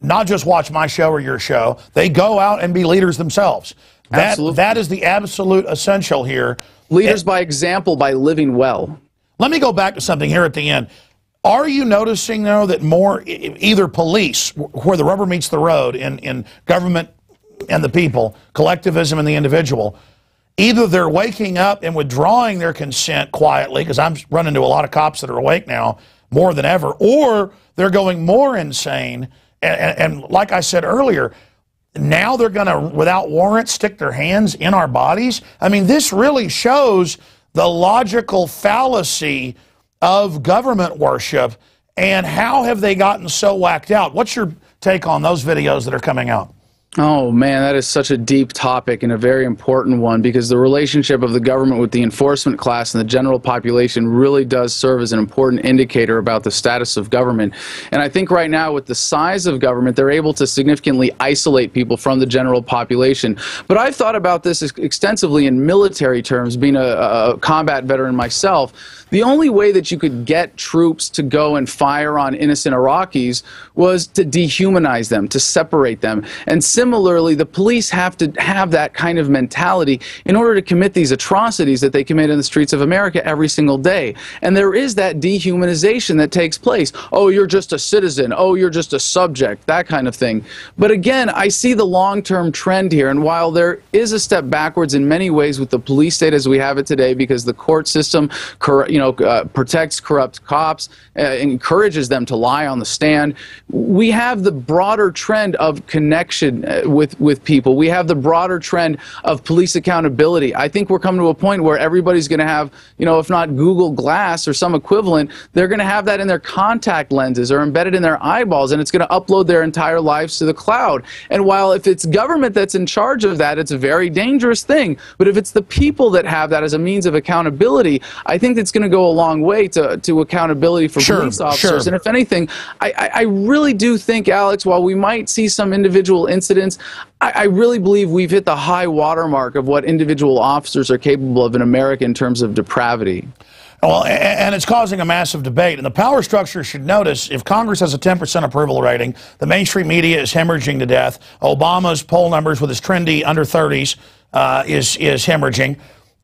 not just watch my show or your show, they go out and be leaders themselves. That is the absolute essential here. Leaders by example, by living well. Let me go back to something here at the end. Are you noticing, though, that more, either police, where the rubber meets the road in government and the people, collectivism and the individual, either they're waking up and withdrawing their consent quietly, because I'm running into a lot of cops that are awake now more than ever, or they're going more insane. And like I said earlier, now they're going to, without warrant, stick their hands in our bodies. I mean, this really shows the logical fallacy of government worship, and how have they gotten so whacked out? What's your take on those videos that are coming out? Oh, man, that is such a deep topic and a very important one, because the relationship of the government with the enforcement class and the general population really does serve as an important indicator about the status of government. And I think right now, with the size of government, they're able to significantly isolate people from the general population. But I've thought about this extensively in military terms, being a combat veteran myself. The only way that you could get troops to go and fire on innocent Iraqis was to dehumanize them, to separate them. And similarly, the police have to have that kind of mentality in order to commit these atrocities that they commit in the streets of America every single day. And there is that dehumanization that takes place. Oh, you're just a citizen. Oh, you're just a subject, that kind of thing. But again, I see the long-term trend here. And while there is a step backwards in many ways with the police state as we have it today, because the court system, protects corrupt cops, encourages them to lie on the stand, we have the broader trend of connection with people. We have the broader trend of police accountability. I think we're coming to a point where everybody's going to have, if not Google Glass or some equivalent, they're going to have that in their contact lenses or embedded in their eyeballs, and it's going to upload their entire lives to the cloud. And while if it's government that's in charge of that, it's a very dangerous thing. But if it's the people that have that as a means of accountability, I think it's going to go a long way to accountability for police officers. And if anything, I really do think, Alex, while we might see some individual incidents, I really believe we've hit the high watermark of what individual officers are capable of in America in terms of depravity. Well, and it's causing a massive debate. And the power structure should notice, if Congress has a 10% approval rating, the mainstream media is hemorrhaging to death. Obama's poll numbers with his trendy under 30s is hemorrhaging.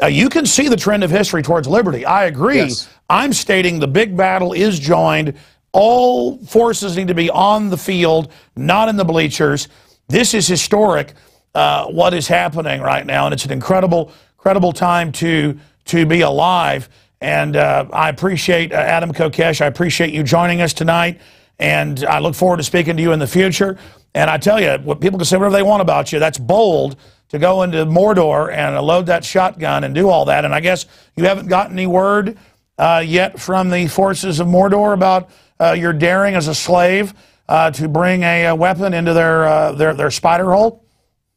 You can see the trend of history towards liberty. I agree. Yes. I'm stating the big battle is joined. All forces need to be on the field, not in the bleachers. This is historic, what is happening right now, and it's an incredible time to to be alive. And I appreciate Adam Kokesh. I appreciate you joining us tonight. And I look forward to speaking to you in the future. And I tell you, what people can say whatever they want about you. That's bold to go into Mordor and load that shotgun and do all that. And I guess you haven't gotten any word yet from the forces of Mordor about your daring as a slave to bring a weapon into their spider hole?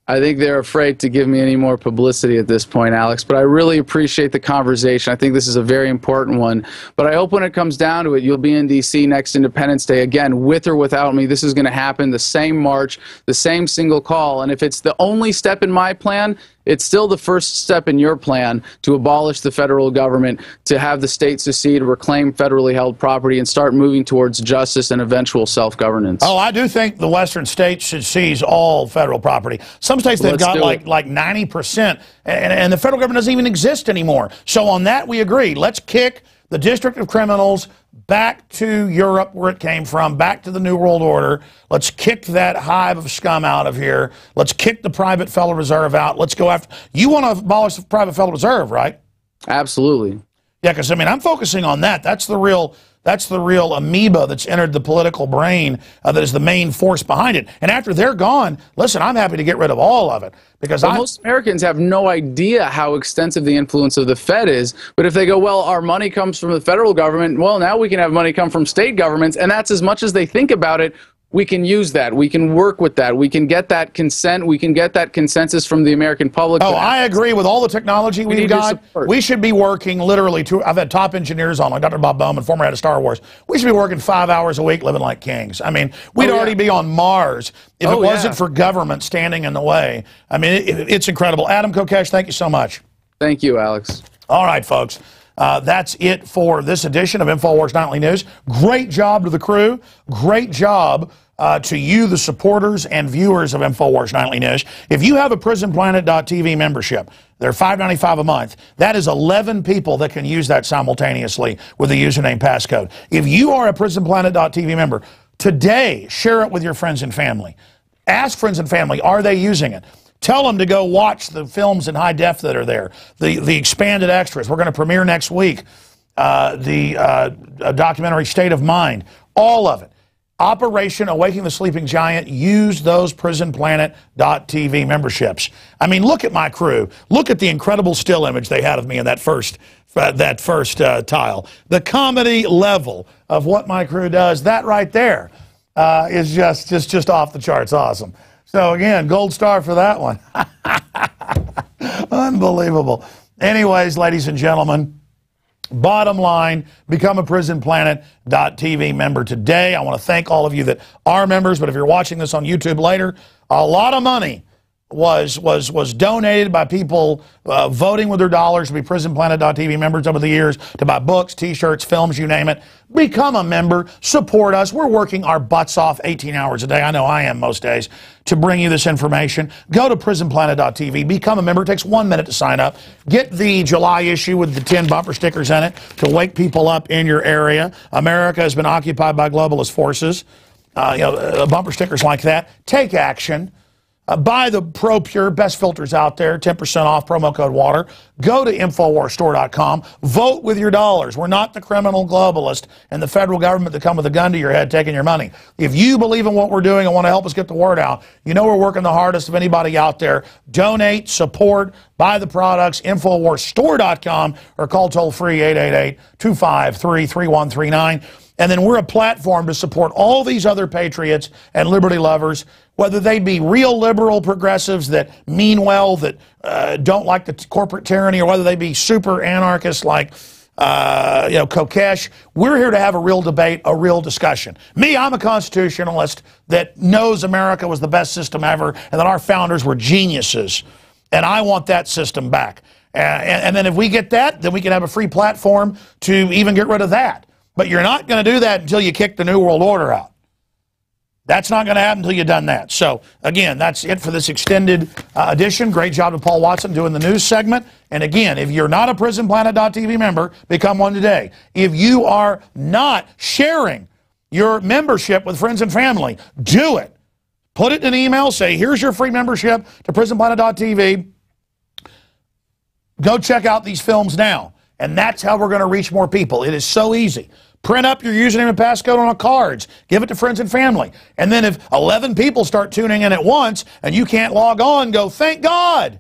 I think they're afraid to give me any more publicity at this point, Alex, but I really appreciate the conversation. I think this is a very important one. But I hope when it comes down to it, you'll be in D.C. next Independence Day. Again, with or without me, this is going to happen, the same march, the same single call. And if it's the only step in my plan, it's still the first step in your plan to abolish the federal government, to have the states secede, reclaim federally held property, and start moving towards justice and eventual self-governance. Oh, I do think the western states should seize all federal property. Some states they've got like 90%, and the federal government doesn't even exist anymore. So on that, we agree. Let's kick the District of Criminals back to Europe where it came from, back to the New World Order. Let's kick that hive of scum out of here. Let's kick the private Federal Reserve out. Let's go after... You want to abolish the private Federal Reserve, right? Absolutely. Yeah, because, I mean, I'm focusing on that. That's the real amoeba that's entered the political brain that is the main force behind it. And after they're gone, listen, I'm happy to get rid of all of it. Because most Americans have no idea how extensive the influence of the Fed is. But if they go, well, our money comes from the federal government, well, now we can have money come from state governments, and that's as much as they think about it. We can use that. We can work with that. We can get that consent. We can get that consensus from the American public. Oh, I agree with all the technology we've got. We should be working literally I've had top engineers on, like Dr. Bob Bowman, former head of Star Wars. We should be working 5 hours a week living like kings. I mean, we'd already be on Mars if it wasn't for government standing in the way. I mean, it's incredible. Adam Kokesh, thank you so much. Thank you, Alex. All right, folks. That's it for this edition of Infowars Nightly News. Great job to the crew. Great job to you, the supporters and viewers of Infowars Nightly News. If you have a PrisonPlanet.tv membership, they're $5.95 a month. That is 11 people that can use that simultaneously with the username passcode. If you are a PrisonPlanet.tv member, today share it with your friends and family. Ask friends and family, are they using it? Tell them to go watch the films in high def that are there, the expanded extras. We're going to premiere next week the documentary State of Mind, all of it. Operation Awakening the Sleeping Giant. Use those PrisonPlanet.tv memberships. I mean, look at my crew. Look at the incredible still image they had of me in that first tile. The comedy level of what my crew does, that right there is just off the charts awesome. So again, gold star for that one. Unbelievable. Anyways, ladies and gentlemen, bottom line, become a PrisonPlanet.tv member today. I want to thank all of you that are members, but if you're watching this on YouTube later, a lot of money was donated by people voting with their dollars to be PrisonPlanet.tv members over the years, to buy books, T-shirts, films, you name it. Become a member. Support us. We're working our butts off 18 hours a day. I know I am most days to bring you this information. Go to PrisonPlanet.tv. Become a member. It takes 1 minute to sign up. Get the July issue with the 10 bumper stickers in it to wake people up in your area. America has been occupied by globalist forces. Bumper stickers like that. Take action. Buy the Pro Pure, best filters out there, 10% off, promo code WATER. Go to InfoWarsStore.com. Vote with your dollars. We're not the criminal globalist and the federal government that come with a gun to your head taking your money. If you believe in what we're doing and want to help us get the word out, you know we're working the hardest of anybody out there. Donate, support, buy the products, InfoWarsStore.com, or call toll-free 888-253-3139. And then we're a platform to support all these other patriots and liberty lovers, whether they be real liberal progressives that mean well, that don't like the corporate tyranny, or whether they be super anarchists like Kokesh. We're here to have a real debate, a real discussion. Me, I'm a constitutionalist that knows America was the best system ever and that our founders were geniuses. And I want that system back. And then if we get that, then we can have a free platform to even get rid of that. But you're not going to do that until you kick the New World Order out. That's not going to happen until you've done that. So, again, that's it for this extended edition. Great job to Paul Watson doing the news segment. And, again, if you're not a PrisonPlanet.tv member, become one today. If you are not sharing your membership with friends and family, do it. Put it in an email. Say, here's your free membership to PrisonPlanet.tv. Go check out these films now. And that's how we're going to reach more people. It is so easy. Print up your username and passcode on cards. Give it to friends and family. And then if 11 people start tuning in at once and you can't log on, go, thank God.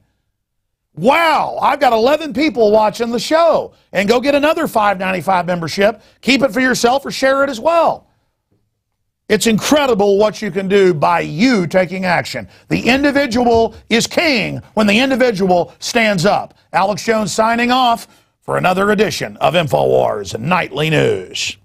Wow, I've got 11 people watching the show. And go get another $5.95 membership. Keep it for yourself or share it as well. It's incredible what you can do by you taking action. The individual is king when the individual stands up. Alex Jones signing off for another edition of Infowars Nightly News.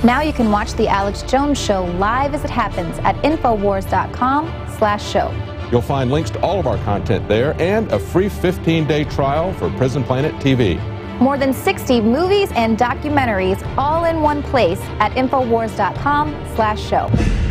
Now you can watch The Alex Jones Show live as it happens at Infowars.com/show. You'll find links to all of our content there and a free 15-day trial for Prison Planet TV. More than 60 movies and documentaries all in one place at Infowars.com/show.